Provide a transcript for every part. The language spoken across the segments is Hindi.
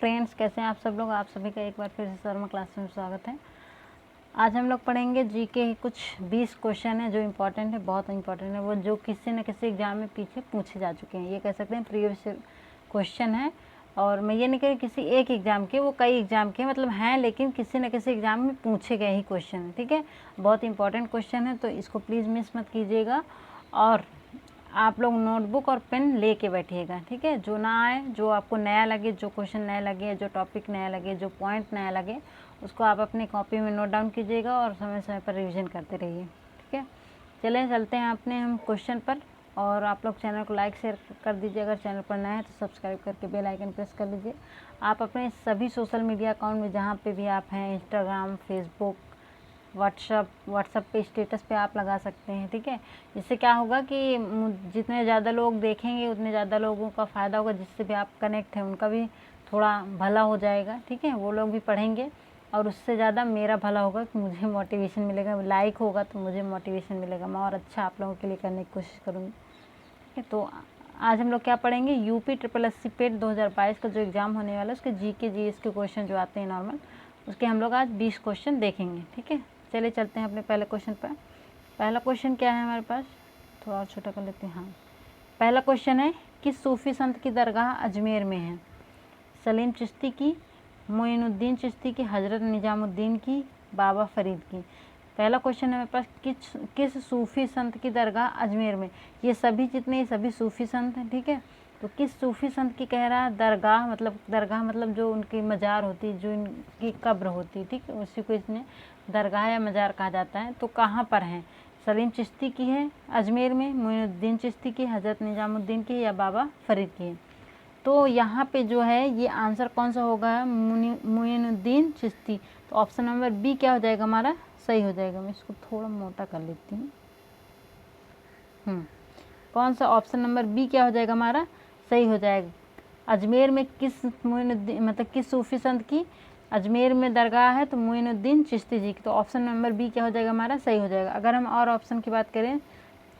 फ्रेंड्स, कैसे हैं आप सब लोग। आप सभी का एक बार फिर से शर्मा क्लास में स्वागत है। आज हम लोग पढ़ेंगे जीके के कुछ 20 क्वेश्चन है जो इम्पोर्टेंट है, बहुत इम्पोर्टेंट है। वो जो किसी न किसी एग्जाम में पीछे पूछे जा चुके हैं, ये कह सकते हैं प्रीवियस क्वेश्चन है। और मैं ये नहीं कह रही किसी एक एग्ज़ाम के, वो कई एग्ज़ाम के मतलब हैं, लेकिन किसी न किसी एग्ज़ाम में पूछे गए ही क्वेश्चन है। ठीक है, बहुत इंपॉर्टेंट क्वेश्चन है, तो इसको प्लीज़ मिस मत कीजिएगा। और आप लोग नोटबुक और पेन ले के बैठिएगा। ठीक है, जो ना आए, जो आपको नया लगे, जो क्वेश्चन नया लगे, जो टॉपिक नया लगे, जो पॉइंट नया लगे, उसको आप अपनी कॉपी में नोट डाउन कीजिएगा और समय समय पर रिवीजन करते रहिए। ठीक है, चलें चलते हैं अपने हम क्वेश्चन पर। और आप लोग चैनल को लाइक शेयर कर दीजिए, अगर चैनल पर नए हैं तो सब्सक्राइब करके बेल आइकन प्रेस कर लीजिए। आप अपने सभी सोशल मीडिया अकाउंट में जहाँ पे भी आप हैं, इंस्टाग्राम, फेसबुक, व्हाट्सअप पे स्टेटस पे आप लगा सकते हैं। ठीक है, इससे क्या होगा कि जितने ज़्यादा लोग देखेंगे उतने ज़्यादा लोगों का फ़ायदा होगा, जिससे भी आप कनेक्ट हैं उनका भी थोड़ा भला हो जाएगा। ठीक है, वो लोग भी पढ़ेंगे और उससे ज़्यादा मेरा भला होगा कि मुझे मोटिवेशन मिलेगा, लाइक होगा तो मुझे मोटिवेशन मिलेगा, मैं और अच्छा आप लोगों के लिए करने की कोशिश करूँगी। ठीक है, तो आज हम लोग क्या पढ़ेंगे, यूपी SSC पेट 2022 का जो एग्ज़ाम होने वाला है उसके जीके जीएस के क्वेश्चन जो आते हैं नॉर्मल, उसके हम लोग आज 20 क्वेश्चन देखेंगे। ठीक है, चलिए चलते हैं अपने पहले क्वेश्चन पर। पहला क्वेश्चन क्या है हमारे पास, थोड़ा और छोटा कर लेते हैं। हाँ, पहला क्वेश्चन है, किस सूफी संत की दरगाह अजमेर में है? सलीम चिश्ती की, मोइनुद्दीन चिश्ती की, हज़रत निजामुद्दीन की, बाबा फरीद की। पहला क्वेश्चन है हमारे पास, किस सूफ़ी संत की दरगाह अजमेर में? ये सभी जितने सभी सूफ़ी संत हैं। ठीक है, तो किस सूफ़ी संत की कह रहा है? दरगाह मतलब जो उनकी मज़ार होती, जो उनकी कब्र होती। ठीक है, उसी को इसमें दरगाह या मज़ार कहा जाता है। तो कहाँ पर है? सलीम चिश्ती की है अजमेर में, मोइनुद्दीन चिश्ती की, हज़रत निजामुद्दीन की, या बाबा फरीद की है? तो यहाँ पे जो है ये आंसर कौन सा होगा? मोइनुद्दीन चिश्ती। तो ऑप्शन नंबर बी क्या हो जाएगा हमारा? सही हो जाएगा। मैं इसको थोड़ा मोटा कर लेती हूँ। कौन सा? ऑप्शन नंबर बी क्या हो जाएगा हमारा? सही हो जाएगा। अजमेर में किस मोइनुद्दीन मतलब किस सूफी संत की अजमेर में दरगाह है? तो मोइनुद्दीन चिश्ती जी की। तो ऑप्शन नंबर बी क्या हो जाएगा हमारा? सही हो जाएगा। अगर हम और ऑप्शन की बात करें,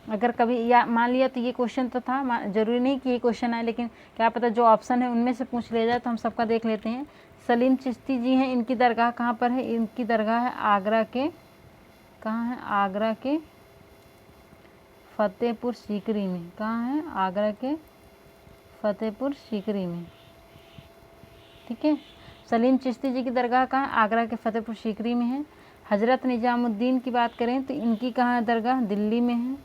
अगर कभी या मान लिया तो ये क्वेश्चन तो था, जरूरी नहीं कि ये क्वेश्चन आए, लेकिन क्या पता जो ऑप्शन है उनमें से पूछ लिया जाए, तो हम सबका देख लेते हैं। सलीम चिश्ती जी हैं, इनकी दरगाह कहाँ पर है? इनकी दरगाह है आगरा के, कहाँ है? आगरा के फतेहपुर सीकरी में। कहाँ है? आगरा के फतेहपुर सीकरी में। ठीक है, सलीम चिश्ती जी की दरगाह कहाँ है? आगरा के फतेहपुर सीकरी में है। हज़रत निजामुद्दीन की बात करें तो इनकी कहाँ है दरगाह? दिल्ली में है।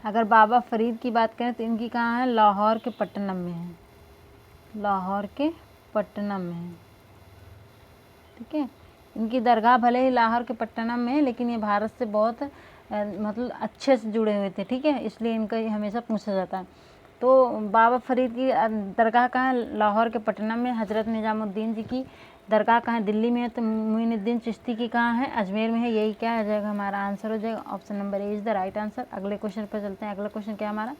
अगर बाबा फरीद की बात करें तो इनकी कहाँ है? लाहौर के पट्टनम में है। लाहौर के पट्टनम में है। ठीक है, इनकी दरगाह भले ही लाहौर के पट्टनम में है, लेकिन ये भारत से बहुत मतलब अच्छे से जुड़े हुए थे। ठीक है, इसलिए इनका ये हमेशा पूछा जाता है। तो बाबा फरीद की दरगाह कहाँ है? लाहौर के पट्टनम में। हज़रत निजामुद्दीन जी की दरगाह कहाँ है? दिल्ली में है। तो मोइनुद्दीन चिश्ती की कहाँ है? अजमेर में है। यही क्या हो जाएगा हमारा आंसर? हो जाएगा option number A is the right answer. अगले क्वेश्चन पर चलते हैं। अगला क्वेश्चन क्या हमारा?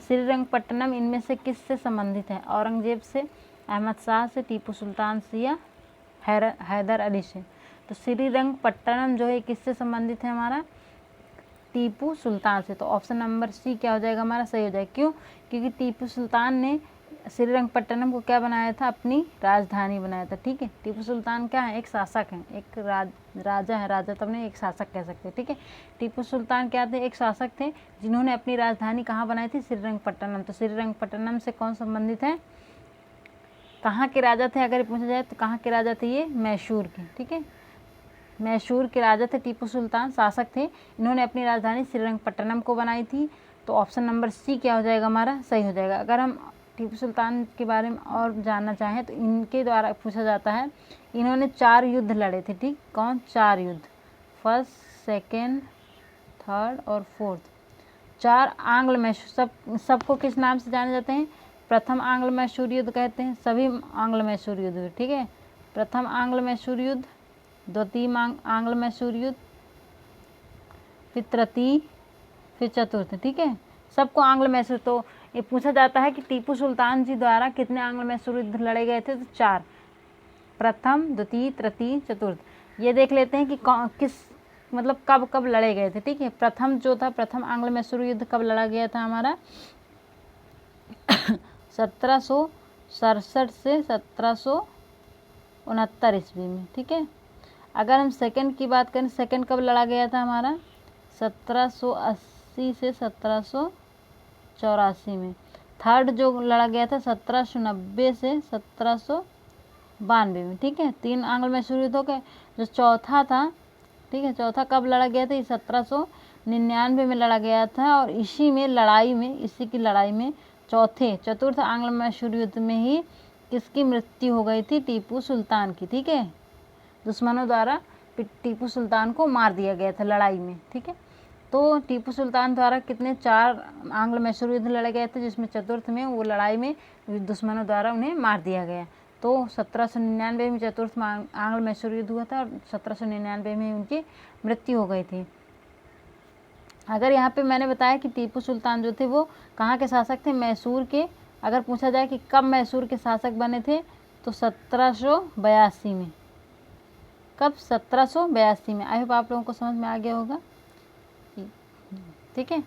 श्रीरंगपट्टनम इनमें से किससे संबंधित है? औरंगजेब से, अहमद शाह से, टीपू सुल्तान से, या हैदर अली से? तो श्रीरंगपट्टनम जो है किससे संबंधित है हमारा? टीपू सुल्तान से। तो ऑप्शन नंबर सी क्या हो जाएगा हमारा? सही हो जाएगा। क्यों? क्योंकि टीपू सुल्तान ने श्रीरंगपट्टनम को क्या बनाया था? अपनी राजधानी बनाया था। ठीक है, टीपू सुल्तान क्या है? एक शासक हैं, एक राजा है। राजा तब नहीं, एक शासक कह सकते हैं। ठीक है, टीपू सुल्तान क्या थे? एक शासक थे, जिन्होंने अपनी राजधानी कहाँ बनाई थी? श्रीरंगपट्टनम। तो श्रीरंगपट्टनम से कौन संबंधित है? कहाँ के राजा थे अगर पूछा जाए तो? कहाँ के राजा थे ये? मैसूर के। ठीक है, मैसूर के राजा थे टीपू सुल्तान, शासक थे। इन्होंने अपनी राजधानी श्रीरंगपट्टनम को बनाई थी। तो ऑप्शन नंबर सी क्या हो जाएगा हमारा? सही हो जाएगा। अगर हम टीपू सुल्तान के बारे में और जानना चाहें तो इनके द्वारा पूछा जाता है, इन्होंने 4 युद्ध लड़े थे। ठीक, कौन? 4 युद्ध, फर्स्ट, सेकेंड, थर्ड और फोर्थ। 4 आंग्ल मैसूर, सबको किस नाम से जाने जाते हैं? प्रथम आंग्ल मैसूर युद्ध कहते हैं, सभी आंग्ल मैसूर युद्ध। ठीक है, प्रथम आंग्ल मैसूर युद्ध, द्वितीय आंग्ल मैसूर युद्ध, फिर तृतीय, फिर चतुर्थ। ठीक है, सबको आंग्ल मैसूर। तो ये पूछा जाता है कि टीपू सुल्तान जी द्वारा कितने आंग्ल मैसूर युद्ध लड़े गए थे? तो 4, प्रथम, द्वितीय, तृतीय, चतुर्थ। ये देख लेते हैं कि किस मतलब कब कब लड़े गए थे। ठीक है, प्रथम जो था, प्रथम आंग्ल मैसूर युद्ध कब लड़ा गया था हमारा? 1767 से 1769 ईस्वी में, ठीक है। अगर हम सेकंड की बात करें, सेकंड कब लड़ा गया था हमारा? 1780 से 1784 में। थर्ड जो लड़ा गया था 1790 से 1792 में, ठीक है। 3 आंग्ल मैसूर युद्ध हो गए। जो चौथा था, ठीक है, चौथा कब लड़ा गया था? ये 1799 में लड़ा गया था। और इसी की लड़ाई में चतुर्थ आंग्ल मैसूर युद्ध में ही किसकी मृत्यु हो गई थी? टीपू सुल्तान की, ठीक है। दुश्मनों द्वारा टीपू सुल्तान को मार दिया गया था लड़ाई में, ठीक है। तो टीपू सुल्तान द्वारा कितने 4 आंग्ल मैसूर युद्ध लड़े गए थे, जिसमें चतुर्थ में वो लड़ाई में दुश्मनों द्वारा उन्हें मार दिया गया। तो 1799 में चतुर्थ आंग्ल मैसूर युद्ध हुआ था और 1799 में उनकी मृत्यु हो गई थी। अगर यहाँ पे मैंने बताया कि टीपू सुल्तान जो थे वो कहाँ के शासक थे? मैसूर के। अगर पूछा जाए कि कब मैसूर के शासक बने थे, तो 1782 में। कब? 1782 में। आई होप आप लोगों को समझ में आ गया होगा, ठीक है।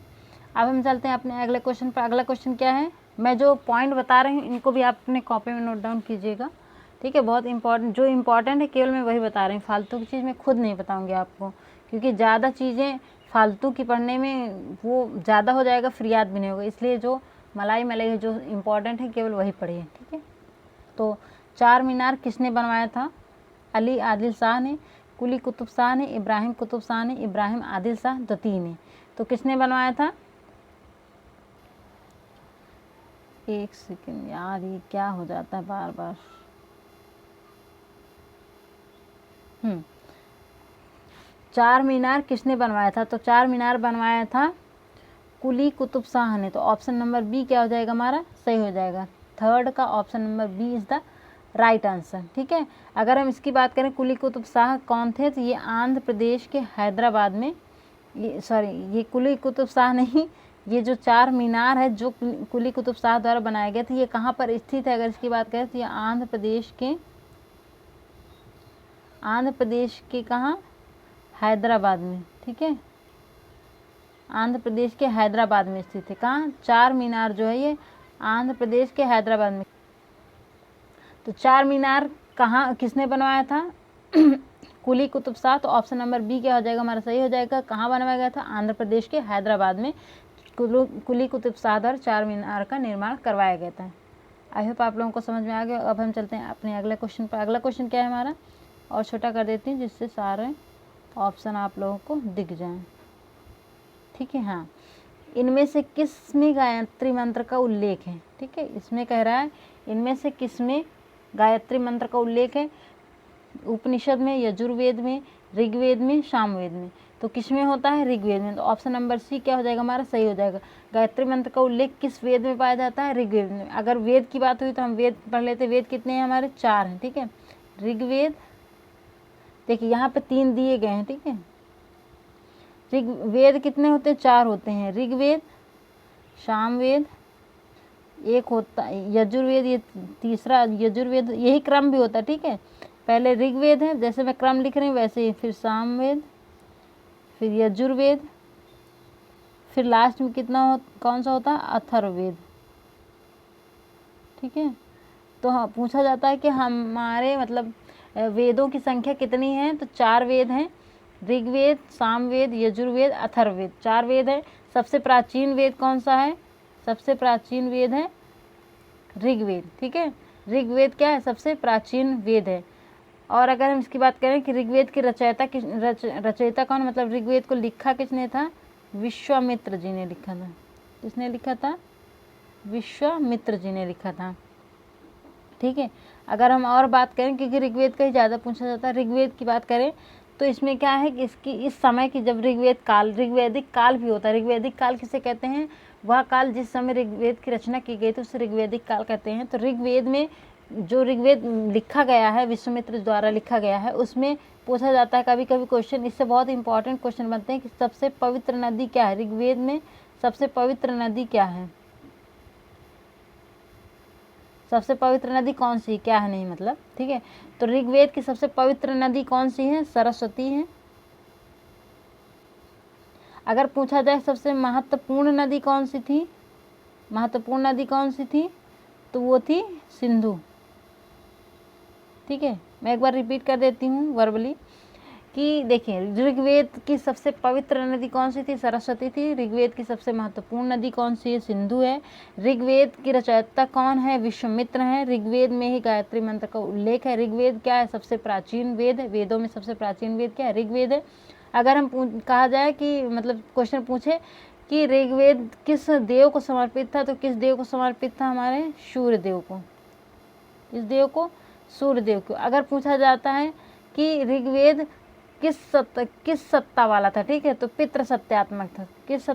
अब हम चलते हैं अपने अगले क्वेश्चन पर। अगला क्वेश्चन क्या है? मैं जो पॉइंट बता रही हूँ इनको भी आप अपने कॉपी में नोट डाउन कीजिएगा, ठीक है। बहुत इंपॉर्टेंट, जो इम्पॉर्टेंट है केवल मैं वही बता रही हूँ, फालतू की चीज़ मैं खुद नहीं बताऊँगी आपको, क्योंकि ज़्यादा चीज़ें फालतू की पढ़ने में वो ज़्यादा हो जाएगा, फिर याद भी नहीं होगा। इसलिए जो मलाई जो इम्पॉर्टेंट है केवल वही पढ़िए, ठीक है। तो 4 मीनार किसने बनवाया था? अली आदिल शाह ने, कुली कुतुब शाह ने, इब्राहिम कुतुब शाह ने, इब्राहिम आदिल शाह द्वितीय ने। तो किसने बनवाया था? एक सेकंड यार, ये क्या हो जाता है बार बार। 4 मीनार किसने बनवाया था? तो 4 मीनार बनवाया था कुली कुतुब शाह ने। तो ऑप्शन नंबर बी क्या हो जाएगा हमारा? सही हो जाएगा। थर्ड का option number B is the right answer, ठीक है। अगर हम इसकी बात करें, कुली कुतुब शाह कौन थे? तो ये आंध्र प्रदेश के हैदराबाद में, ये कुली कुतुब शाह नहीं, ये जो 4 मीनार है जो कुली कुतुब शाह द्वारा बनाए गए थे, ये कहाँ पर स्थित है? अगर इसकी बात करें तो ये आंध्र प्रदेश के कहाँ? हैदराबाद में, ठीक है। आंध्र प्रदेश के हैदराबाद में स्थित है। कहाँ? 4 मीनार जो है ये आंध्र प्रदेश के हैदराबाद में। तो 4 मीनार कहाँ, किसने बनवाया था? कुली कुतुब शाह। तो ऑप्शन नंबर बी क्या हो जाएगा हमारा? सही हो जाएगा। कहाँ बनवाया गया था? आंध्र प्रदेश के हैदराबाद में कुली कुतुब शाह द्वारा 4 मीनार का निर्माण करवाया गया था। आई होप आप लोगों को समझ में आ गया। अब हम चलते हैं अपने अगले क्वेश्चन पर। अगला क्वेश्चन क्या है हमारा? और छोटा कर देती हूँ जिससे सारे ऑप्शन आप लोगों को दिख जाएं, ठीक है। हाँ, इनमें से किस में गायत्री मंत्र का उल्लेख है? ठीक है, इसमें कह रहा है इनमें से किस में गायत्री मंत्र का उल्लेख है? उपनिषद में, यजुर्वेद में, ऋग्वेद में, सामवेद में। तो किस में होता है? ऋग्वेद में। तो ऑप्शन नंबर सी क्या हो जाएगा हमारा? सही हो जाएगा। गायत्री मंत्र का उल्लेख किस वेद में पाया जाता है? ऋग्वेद में। अगर वेद की बात हुई तो हम वेद पढ़ लेते। वेद कितने हैं हमारे? 4 हैं, ठीक है। ऋग्वेद, देखिए यहाँ पे 3 दिए गए हैं, ठीक है। ऋग्वेद कितने होते हैं? 4 होते हैं। ऋग्वेद, सामवेद, एक होता यजुर्वेद, ये तीसरा यजुर्वेद, यही क्रम भी होता है, ठीक है। पहले ऋग्वेद है, जैसे मैं क्रम लिख रही हूँ वैसे ही, फिर सामवेद, फिर यजुर्वेद, फिर लास्ट में कौन सा होता है? अथर्ववेद, ठीक है। तो हाँ, पूछा जाता है कि हमारे मतलब वेदों की संख्या कितनी है? तो 4 वेद हैं। ऋग्वेद, सामवेद, यजुर्वेद, अथर्ववेद, 4 वेद है। सबसे प्राचीन वेद कौन सा है? सबसे प्राचीन वेद है ऋग्वेद, ठीक है। ऋग्वेद क्या है? सबसे प्राचीन वेद है। और अगर हम इसकी बात करें कि ऋग्वेद के रचयिता कौन, मतलब ऋग्वेद को लिखा किसने था? विश्वामित्र जी ने लिखा था। किसने लिखा था? विश्वामित्र जी ने लिखा था, ठीक है। अगर हम और बात करें, क्योंकि ऋग्वेद का ही ज़्यादा पूछा जाता है, ऋग्वेद की बात करें तो इसमें क्या है कि इसकी इस समय की जब ऋग्वेदिक काल भी होता है। ऋग्वेदिक काल किसे कहते हैं? वह काल जिस समय ऋग्वेद की रचना की गई थी उसे ऋग्वेदिक काल कहते हैं। तो ऋग्वेद में जो ऋग्वेद लिखा गया है, विश्वामित्र द्वारा लिखा गया है, उसमें पूछा जाता है कभी कभी क्वेश्चन, इससे बहुत इंपॉर्टेंट क्वेश्चन बनते हैं कि सबसे पवित्र नदी क्या है? ऋग्वेद में सबसे पवित्र नदी क्या है? सबसे पवित्र नदी कौन सी, क्या है, नहीं मतलब, ठीक है। तो ऋग्वेद की सबसे पवित्र नदी कौन सी है? सरस्वती है। अगर पूछा जाए सबसे महत्वपूर्ण नदी कौन सी थी? महत्वपूर्ण नदी कौन सी थी? तो वो थी सिंधु। ठीक है, मैं एक बार रिपीट कर देती हूँ वर्बली कि देखिए, ऋग्वेद की सबसे पवित्र नदी कौन सी थी? सरस्वती थी। ऋग्वेद की सबसे महत्वपूर्ण नदी कौन सी है? सिंधु है। ऋग्वेद की रचयिता कौन है? विश्वामित्र हैं। ऋग्वेद में ही गायत्री मंत्र का उल्लेख है। ऋग्वेद क्या है? सबसे प्राचीन वेद है। वेदों में सबसे प्राचीन वेद क्या है? ऋग्वेद है। अगर हम कहा जाए कि मतलब क्वेश्चन पूछे कि ऋग्वेद किस देव को समर्पित था, तो किस देव को समर्पित था? हमारे सूर्य देव को। इस देव को सूर्य देव को। अगर पूछा जाता है कि ऋग्वेद किस सत्ता वाला था, ठीक है, तो पितृ सत्तात्मक था। किस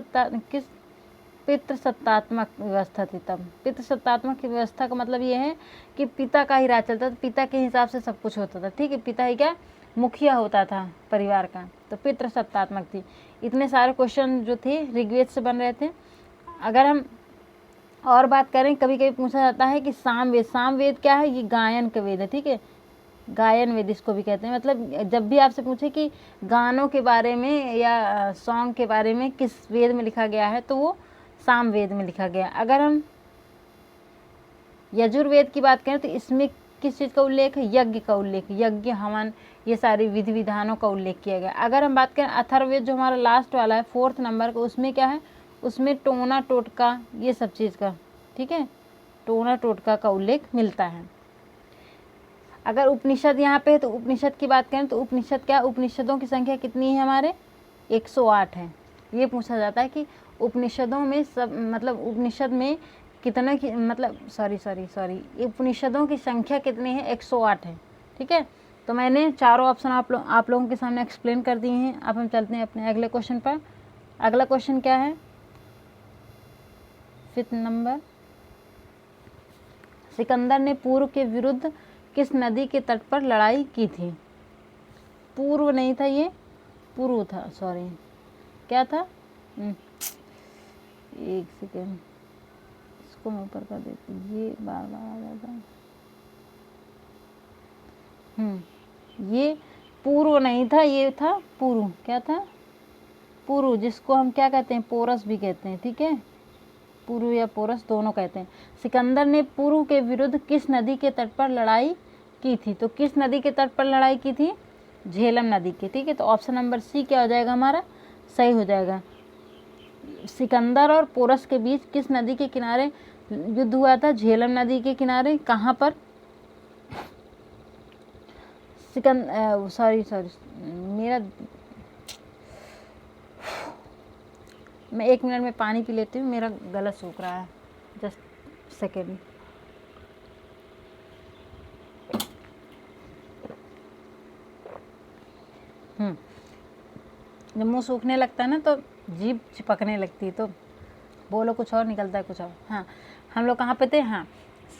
पितृ सत्तात्मक व्यवस्था थी तब। पितृ सत्तात्मक व्यवस्था का मतलब ये है कि पिता का ही राज चलता था, पिता के हिसाब से सब कुछ होता था। ठीक है, पिता ही क्या मुखिया होता था परिवार का, तो पितृ सत्तात्मक थी। इतने सारे क्वेश्चन जो थे ऋग्वेद से बन रहे थे। अगर हम और बात करें, कभी कभी पूछा जाता है कि सामवेद। सामवेद क्या है? ये गायन का वेद है। ठीक है, गायन वेद इसको भी कहते हैं। मतलब जब भी आपसे पूछे कि गानों के बारे में या सॉन्ग के बारे में किस वेद में लिखा गया है, तो वो सामवेद में लिखा गया। अगर हम यजुर्वेद की बात करें तो इसमें किस चीज़ का उल्लेख है? यज्ञ का उल्लेख, यज्ञ हवन, ये सारी विधि विधानों का उल्लेख किया गया। अगर हम बात करें अथर्ववेद जो हमारा लास्ट वाला है 4th नंबर का, उसमें क्या है? उसमें टोना टोटका ये सब चीज़ का, ठीक है, टोना टोटका का उल्लेख मिलता है। अगर उपनिषद यहाँ पे है तो उपनिषद की बात करें तो उपनिषद क्या? उपनिषदों की संख्या कितनी है? हमारे 108 है। ये पूछा जाता है कि उपनिषदों में सब मतलब उपनिषद में कितने की मतलब सॉरी उपनिषदों की संख्या कितनी है? 108 है। ठीक है, तो मैंने चारों ऑप्शन आप लोगों के सामने एक्सप्लेन कर दिए हैं। अब हम चलते हैं अपने अगले क्वेश्चन पर। अगला क्वेश्चन क्या है? 5th नंबर, सिकंदर ने पूर्व के विरुद्ध किस नदी के तट पर लड़ाई की थी? पूर्व नहीं था, ये पूर्व था, सॉरी क्या था? एक सेकेंड, इसको मैं ऊपर कर देती, ये बार बार आ जाता है। ये पूर्व नहीं था, ये था पूर्व। क्या था? पूर्व, जिसको हम क्या कहते हैं? पोरस भी कहते हैं। ठीक है, पूर्व या पोरस दोनों कहते हैं। सिकंदर ने पूर्व के विरुद्ध किस नदी के तट पर लड़ाई की थी? तो किस नदी के तट पर लड़ाई की थी? झेलम नदी के। ठीक है, तो ऑप्शन नंबर सी क्या हो जाएगा? हमारा सही हो जाएगा। सिकंदर और पोरस के बीच किस नदी के किनारे युद्ध हुआ था? झेलम नदी के किनारे। कहाँ पर? मेरा मैं 1 मिनट में पानी पी लेती हूँ, मेरा गला सूख रहा है। Just second. जब मुंह सूखने लगता है ना तो जीभ चिपकने लगती है, तो बोलो कुछ और, निकलता है कुछ और। हाँ, हम लोग कहाँ पे थे? हाँ,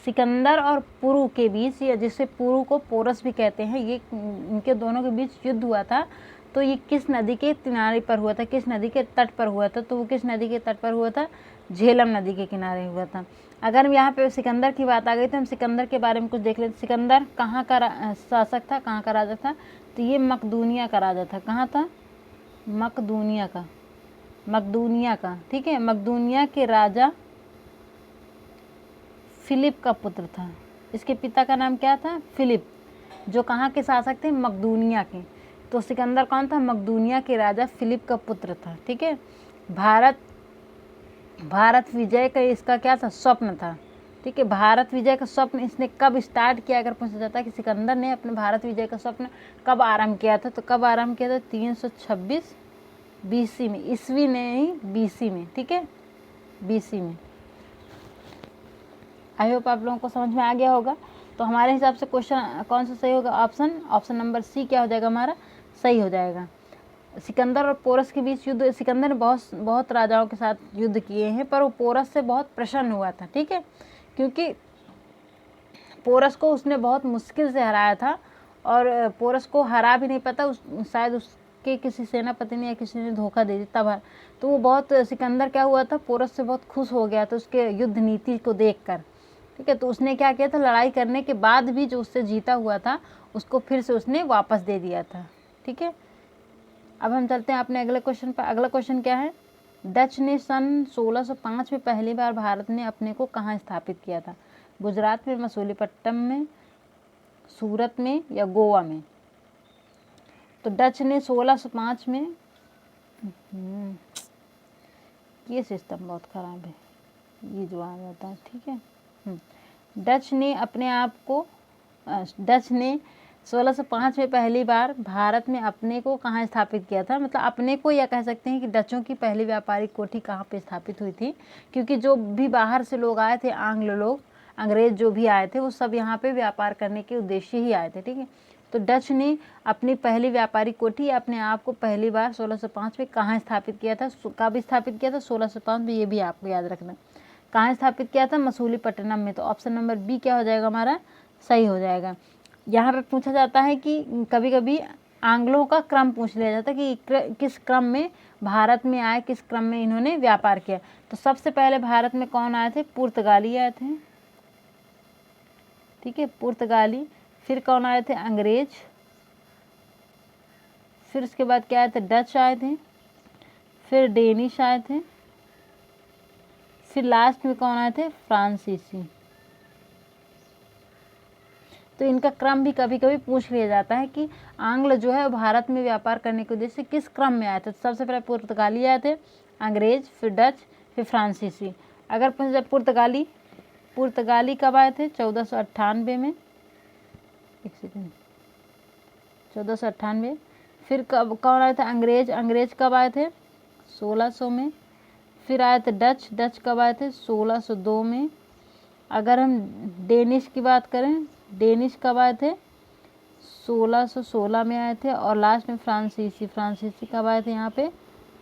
सिकंदर और पुरु के बीच, या जिसे पुरु को पोरस भी कहते हैं, ये इनके दोनों के बीच युद्ध हुआ था। तो ये किस नदी के किनारे पर हुआ था? किस नदी के तट पर हुआ था? तो वो किस नदी के तट पर हुआ था? झेलम नदी के किनारे हुआ था। अगर हम यहाँ पे सिकंदर की बात आ गई तो हम सिकंदर के बारे में कुछ देख लेते। सिकंदर कहाँ का शासक था? कहाँ का राजा था? तो ये मकदूनिया का राजा था। कहाँ था? मकदूनिया का। ठीक है, मकदूनिया के राजा फिलिप का पुत्र था। इसके पिता का नाम क्या था? फिलिप, जो कहाँ के शासक थे? मकदूनिया के। तो सिकंदर कौन था? मकदूनिया के राजा फिलिप का पुत्र था। ठीक है, भारत विजय का इसका क्या था? स्वप्न था। ठीक है, भारत विजय का स्वप्न इसने कब स्टार्ट किया? अगर पूछा जाता है कि सिकंदर ने अपने भारत विजय का स्वप्न कब आरंभ किया था, तो कब आरंभ किया था? 326 BC में। ईस्वी नहीं, BC में। ठीक है, BC में। आई होप आप लोगों को समझ में आ गया होगा। तो हमारे हिसाब से क्वेश्चन कौन सा सही होगा? ऑप्शन नंबर सी क्या हो जाएगा? हमारा सही हो जाएगा। सिकंदर और पोरस के बीच युद्ध, सिकंदर ने बहुत राजाओं के साथ युद्ध किए हैं, पर वो पोरस से बहुत प्रसन्न हुआ था। ठीक है, क्योंकि पोरस को उसने बहुत मुश्किल से हराया था, और पोरस को हरा भी नहीं पाता, शायद उसके किसी सेनापति ने या किसी ने धोखा दे दिया तब। तो वो बहुत, सिकंदर क्या हुआ था? पोरस से बहुत खुश हो गया था उसके युद्ध नीति को देखकर। ठीक है, तो उसने क्या किया था? लड़ाई करने के बाद भी जो उससे जीता हुआ था उसको फिर से उसने वापस दे दिया था। ठीक है, अब हम चलते हैं अपने अगले क्वेश्चन पर। अगला क्वेश्चन क्या है? डच ने सन 1605 में पहली बार भारत ने अपने को कहाँ स्थापित किया था? गुजरात में, मसूलीपट्टनम में, सूरत में या गोवा में? तो डच ने 1605 में, ये सिस्टम बहुत ख़राब है, ये जो आ जाता है, ठीक है। डच ने अपने आप को, डच ने 1605 में पहली बार भारत में अपने को कहाँ स्थापित किया था? मतलब अपने को, या कह सकते हैं कि डचों की पहली व्यापारिक कोठी कहाँ पे स्थापित हुई थी? क्योंकि जो भी बाहर से लोग आए थे, आंग्ल लोग, अंग्रेज जो भी आए थे, वो सब यहाँ पे व्यापार करने के उद्देश्य ही आए थे, ठीक है। तो डच ने अपनी पहली व्यापारिक कोठी अपने आप को पहली बार 1605 में कहाँ स्थापित किया था? कब स्थापित किया था? 1605 में, ये भी आपको याद रखना। कहाँ स्थापित किया था? मसूलीपट्टनम में। तो ऑप्शन नंबर बी क्या हो जाएगा हमारा? सही हो जाएगा। यहाँ पे पूछा जाता है कि कभी कभी आंग्लों का क्रम पूछ लिया जाता है कि किस क्रम में भारत में आए, किस क्रम में इन्होंने व्यापार किया। तो सबसे पहले भारत में कौन आए थे? पुर्तगाली आए थे, ठीक है, पुर्तगाली। फिर कौन आए थे? अंग्रेज। फिर उसके बाद क्या आए थे? डच आए थे। फिर डेनिश आए थे। फिर लास्ट में कौन आए थे? फ्रांसीसी। तो इनका क्रम भी कभी कभी पूछ लिया जाता है कि आंग्ल जो है भारत में व्यापार करने के उद्देश्य से किस क्रम में आए थे। तो सबसे पहले पुर्तगाली आए थे, अंग्रेज, फिर डच, फिर फ्रांसीसी। अगर पूछा जाए पुर्तगाली कब आए थे? 1498 में, एक सेकेंड, 1498। फिर कौन आए थे? अंग्रेज कब आए थे? 1600 में। फिर आए थे डच कब आए थे? 1602 में। अगर हम डेनिश की बात करें, डेनिश कब आए थे? 1616 में आए थे। और लास्ट में फ्रांसीसी कब आए थे? यहाँ पे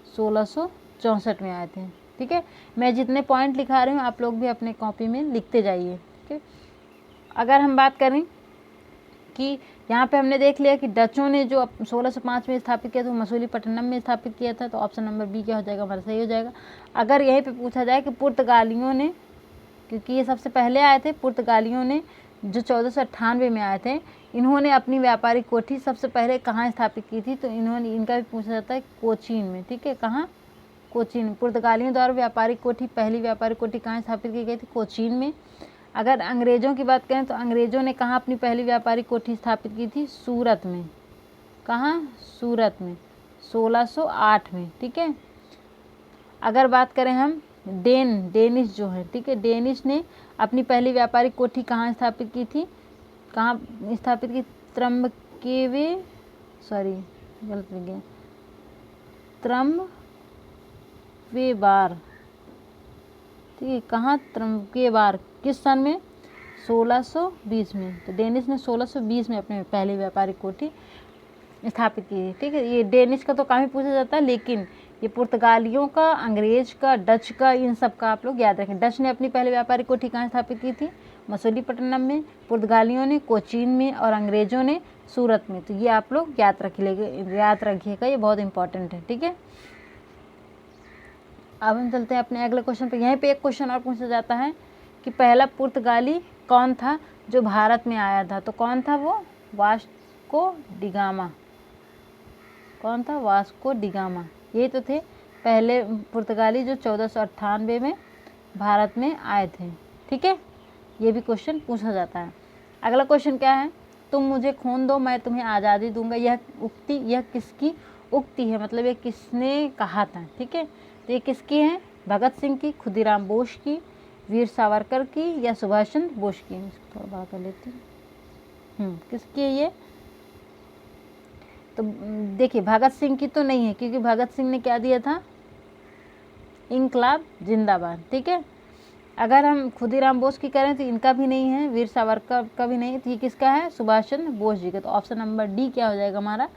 1664 में आए थे, ठीक है। मैं जितने पॉइंट लिखा रही हूँ आप लोग भी अपने कॉपी में लिखते जाइए, ठीक है। अगर हम बात करें कि यहाँ पे हमने देख लिया कि डचों ने जो 1605 में स्थापित किया था, वो मसूलीपट्टनम में स्थापित किया था। तो ऑप्शन नंबर बी क्या हो जाएगा हमारा? सही हो जाएगा। अगर यहीं पे पूछा जाए कि पुर्तगालियों ने, क्योंकि ये सबसे पहले आए थे, पुर्तगालियों ने जो 1498 में आए थे, इन्होंने अपनी व्यापारिक कोठी सबसे पहले कहाँ स्थापित की थी? तो इनका भी पूछा जाता है कोचीन में, ठीक है। कहाँ? कोचीन। पुर्तगालियों द्वारा व्यापारिक कोठी, पहली व्यापारिक कोठी कहाँ स्थापित की गई थी? कोचीन में। अगर अंग्रेज़ों की बात करें तो अंग्रेज़ों ने कहाँ अपनी पहली व्यापारिक कोठी स्थापित की थी? सूरत में। कहाँ? सूरत में, 1608 में, ठीक है। अगर बात करें हम डेनिश जो है, ठीक है, डेनिश ने अपनी पहली व्यापारिक कोठी कहाँ स्थापित की थी? कहाँ स्थापित की? त्रम्बकेबार, ठीक है। कहाँ? त्रम्बकेबार। किस सन में? 1620 में। तो डेनिश ने 1620 में अपनी पहली व्यापारिक कोठी स्थापित की थी, ठीक है। ये डेनिश का तो काफ़ी पूछा जाता है, लेकिन ये पुर्तगालियों का, अंग्रेज का, डच का, इन सब का आप लोग याद रखें। डच ने अपनी पहली व्यापारिक कोठी कहाँ स्थापित की थी? मसूलीपट्टनम में। पुर्तगालियों ने कोचीन में और अंग्रेजों ने सूरत में। तो ये आप लोग याद रखिएगा, ये बहुत इंपॉर्टेंट है, ठीक है। अब हम चलते हैं अपने अगले क्वेश्चन पे। यहीं पे एक क्वेश्चन और पूछा जाता है कि पहला पुर्तगाली कौन था जो भारत में आया था? तो कौन था वो? Vasco da Gama. कौन था? Vasco da Gama. ये तो थे पहले पुर्तगाली जो 1498 में भारत में आए थे, ठीक है। ये भी क्वेश्चन पूछा जाता है। अगला क्वेश्चन क्या है? तुम मुझे खून दो, मैं तुम्हें आज़ादी दूंगा। यह किसकी उक्ति है? मतलब ये किसने कहा था, ठीक है। तो ये किसकी है? भगत सिंह की, खुदीराम बोस की, वीर सावरकर की या सुभाष चंद्र बोस की? थोड़ा बड़ा कर लेती हूँ। किसकी है ये? तो देखिए, भगत सिंह की तो नहीं है, क्योंकि भगत सिंह ने क्या दिया था? इंकलाब जिंदाबाद, ठीक है। अगर हम खुदीराम बोस की करें तो इनका भी नहीं है, वीर सावरकर का भी नहीं है। तो ये किसका है? सुभाष चंद्र बोस जी का। तो ऑप्शन नंबर डी क्या हो जाएगा हमारा?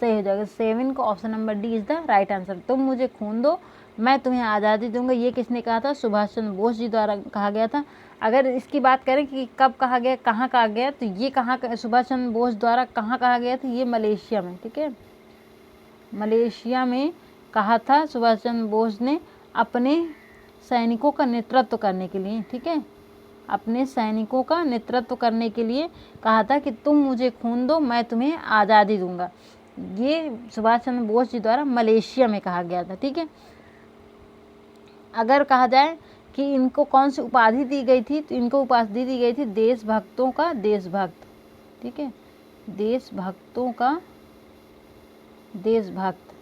सही हो जाएगा। 7 को option number D is the right answer. तुम मुझे खून दो, मैं तुम्हें आज़ादी दूंगा, ये किसने कहा था? सुभाष चंद्र बोस जी द्वारा कहा गया था। अगर इसकी बात करें कि कब कहा गया, कहाँ कहा गया, तो ये कहाँ, सुभाष चंद्र बोस द्वारा कहाँ कहा गया था? ये मलेशिया में, ठीक है। मलेशिया में कहा था सुभाष चंद्र बोस ने अपने सैनिकों का नेतृत्व करने के लिए, ठीक है। अपने सैनिकों का नेतृत्व करने के लिए कहा था कि तुम मुझे खून दो, मैं तुम्हें आज़ादी दूंगा। ये सुभाष चंद्र बोस जी द्वारा मलेशिया में कहा गया था, ठीक है। अगर कहा जाए कि इनको कौन सी उपाधि दी गई थी, तो इनको उपाधि दी गई थी देशभक्तों का देशभक्त, ठीक है, देशभक्तों का देशभक्त,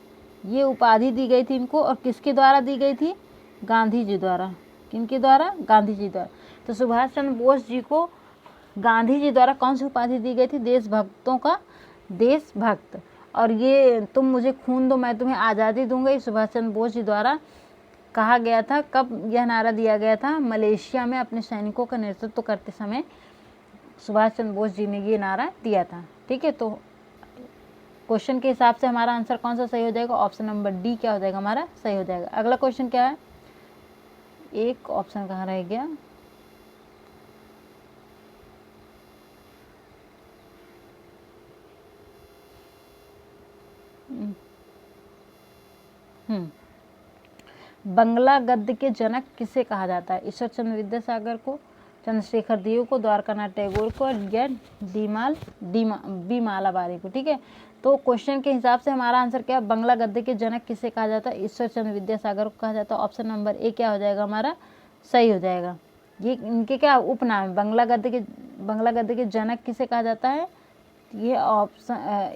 ये उपाधि दी गई थी इनको। और किसके द्वारा दी गई थी? गांधी जी द्वारा। किनके द्वारा? गांधी जी द्वारा। तो सुभाष चंद्र बोस जी को गांधी जी द्वारा कौन सी उपाधि दी गई थी? देशभक्तों का देशभक्त। और ये तुम मुझे खून दो मैं तुम्हें आज़ादी दूंगा, ये सुभाष चंद्र बोस जी द्वारा कहा गया था। कब यह नारा दिया गया था? मलेशिया में अपने सैनिकों का नेतृत्व करते समय सुभाष चंद्र बोस जी ने ये नारा दिया था, ठीक है। तो क्वेश्चन के हिसाब से हमारा आंसर कौन सा सही हो जाएगा? ऑप्शन नंबर डी क्या हो जाएगा हमारा? सही हो जाएगा। अगला क्वेश्चन क्या है? एक ऑप्शन कहाँ रह गया? बंगला गद्य के जनक किसे कहा जाता है? ईश्वर चंद्र विद्यासागर को, चंद्रशेखर देव को, द्वारकानाथ टैगोर को, या बी मालाबारी को, ठीक है। तो क्वेश्चन के हिसाब से हमारा आंसर क्या है? बंगला गद्य के जनक किसे कहा जाता है? ईश्वर चंद्र विद्यासागर को कहा जाता है। ऑप्शन नंबर ए क्या हो जाएगा हमारा? सही हो जाएगा। ये इनके क्या उपनाम है? बंगला गद्य के जनक किसे कहा जाता है? ये ऑप्शन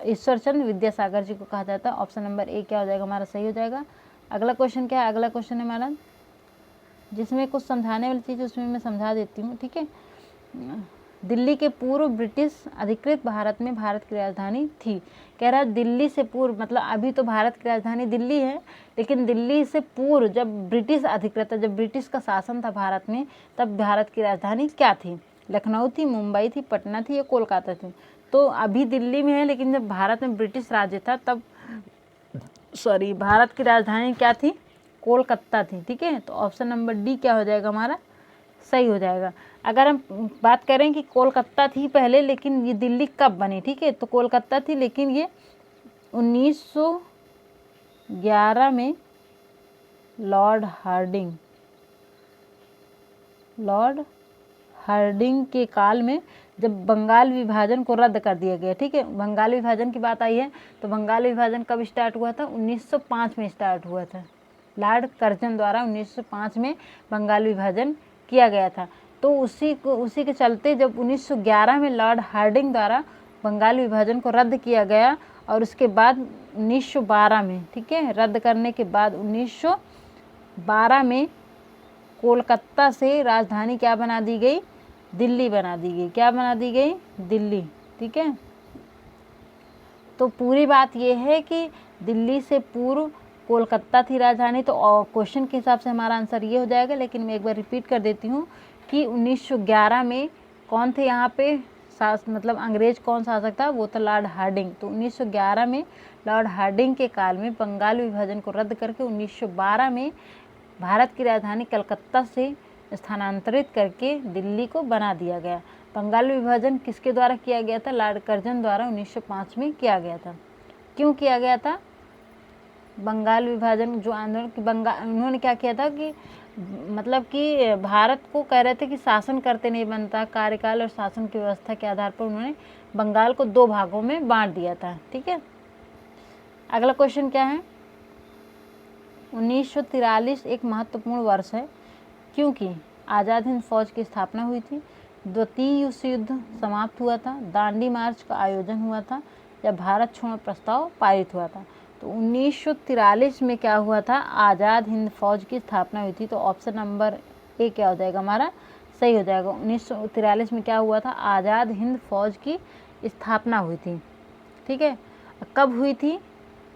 ईश्वर चंद्र विद्यासागर जी को कहा जाता है। ऑप्शन नंबर ए क्या हो जाएगा हमारा? सही हो जाएगा। अगला क्वेश्चन क्या है? अगला क्वेश्चन है हमारा, जिसमें कुछ समझाने वाली चीज़ उसमें मैं समझा देती हूँ, ठीक है। दिल्ली के पूर्व ब्रिटिश अधिकृत भारत में भारत की राजधानी थी। कह रहा है दिल्ली से पूर्व, मतलब अभी तो भारत की राजधानी दिल्ली है, लेकिन दिल्ली से पूर्व जब ब्रिटिश अधिकृत, जब ब्रिटिश का शासन था भारत में, तब भारत की राजधानी क्या थी? लखनऊ थी, मुंबई थी, पटना थी या कोलकाता थी? तो अभी दिल्ली में है, लेकिन जब भारत में ब्रिटिश राज्य था तब भारत की राजधानी क्या थी? कोलकाता थी, ठीक है। तो ऑप्शन नंबर डी क्या हो जाएगा हमारा? सही हो जाएगा। अगर हम बात करें कि कोलकाता थी पहले, लेकिन ये दिल्ली कब बनी, ठीक है, तो कोलकाता थी, लेकिन ये 1911 में लॉर्ड हार्डिंग के काल में, जब बंगाल विभाजन को रद्द कर दिया गया, ठीक है। बंगाल विभाजन की बात आई है, तो बंगाल विभाजन कब स्टार्ट हुआ था? 1905 में स्टार्ट हुआ था। लॉर्ड कर्जन द्वारा 1905 में बंगाल विभाजन किया गया था। तो उसी के चलते जब 1911 में लॉर्ड हार्डिंग द्वारा बंगाल विभाजन को रद्द किया गया, और उसके बाद 1912 में, ठीक है, रद्द करने के बाद 1912 में कोलकाता से राजधानी क्या बना दी गई? दिल्ली बना दी गई। क्या बना दी गई? दिल्ली, ठीक है। तो पूरी बात यह है कि दिल्ली से पूर्व कोलकाता थी राजधानी। तो क्वेश्चन के हिसाब से हमारा आंसर ये हो जाएगा, लेकिन मैं एक बार रिपीट कर देती हूँ कि 1911 में कौन थे यहाँ पे मतलब अंग्रेज कौन शासक था? वो था लॉर्ड हार्डिंग। तो 1911 में लॉर्ड हार्डिंग के काल में बंगाल विभाजन को रद्द करके 1912 में भारत की राजधानी कलकत्ता से स्थानांतरित करके दिल्ली को बना दिया गया। बंगाल विभाजन किसके द्वारा किया गया था? लॉर्ड कर्जन द्वारा 1905 में किया गया था। क्यों किया गया था बंगाल विभाजन? जो आंदोलन की उन्होंने क्या किया था कि मतलब कि भारत को कह रहे थे कि शासन करते नहीं बनता, कार्यकाल और शासन की व्यवस्था के आधार पर उन्होंने बंगाल को 2 भागों में बांट दिया था, ठीक है। अगला क्वेश्चन क्या है? 1943 एक महत्वपूर्ण वर्ष है क्योंकि आज़ाद हिंद फौज की स्थापना हुई थी, द्वितीय विश्व युद्ध समाप्त हुआ था, दांडी मार्च का आयोजन हुआ था, या भारत छोड़ो प्रस्ताव पारित हुआ था। तो 1943 में क्या हुआ था? आज़ाद हिंद फौज की स्थापना हुई थी। तो ऑप्शन नंबर ए क्या हो जाएगा हमारा? सही हो जाएगा। 1943 में क्या हुआ था? आज़ाद हिंद फौज की स्थापना हुई थी, ठीक है। कब हुई थी?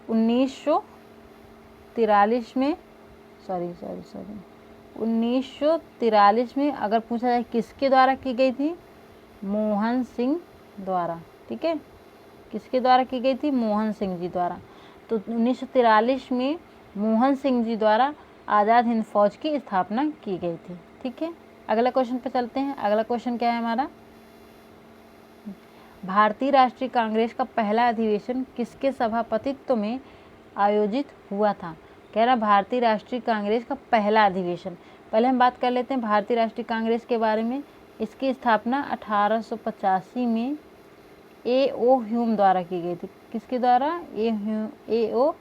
1943 में 1943 में अगर पूछा जाए किसके द्वारा की गई थी? मोहन सिंह द्वारा, ठीक है। किसके द्वारा की गई थी? मोहन सिंह जी द्वारा। तो 1943 में मोहन सिंह जी द्वारा आज़ाद हिंद फौज की स्थापना की गई थी, ठीक है। अगला क्वेश्चन पे चलते हैं। अगला क्वेश्चन क्या है हमारा? भारतीय राष्ट्रीय कांग्रेस का पहला अधिवेशन किसके सभापतित्व में आयोजित हुआ था? कह रहा भारतीय राष्ट्रीय कांग्रेस का पहला अधिवेशन। पहले हम बात कर लेते हैं भारतीय राष्ट्रीय कांग्रेस के बारे में। इसकी स्थापना 1885 में A.O. ह्यूम द्वारा की गई थी। किसके द्वारा? A.O.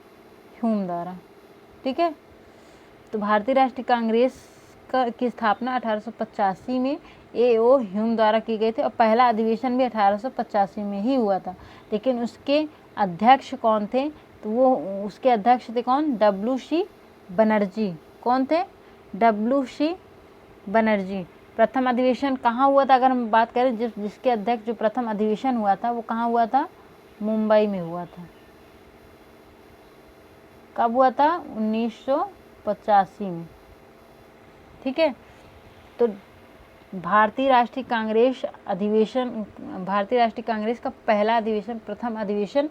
ह्यूम द्वारा, ठीक है। तो भारतीय राष्ट्रीय कांग्रेस की स्थापना 1885 में A.O. ह्यूम द्वारा की गई थी और पहला अधिवेशन भी 1885 में ही हुआ था। लेकिन उसके अध्यक्ष कौन थे? तो वो उसके अध्यक्ष थे कौन? W.C. बनर्जी। कौन थे? W.C. बनर्जी। प्रथम अधिवेशन कहाँ हुआ था? अगर हम बात करें जिसके अध्यक्ष जो प्रथम अधिवेशन हुआ था वो कहाँ हुआ था? मुंबई में हुआ था। कब हुआ था? 1985 में। ठीक है। तो भारतीय राष्ट्रीय कांग्रेस का पहला अधिवेशन, प्रथम अधिवेशन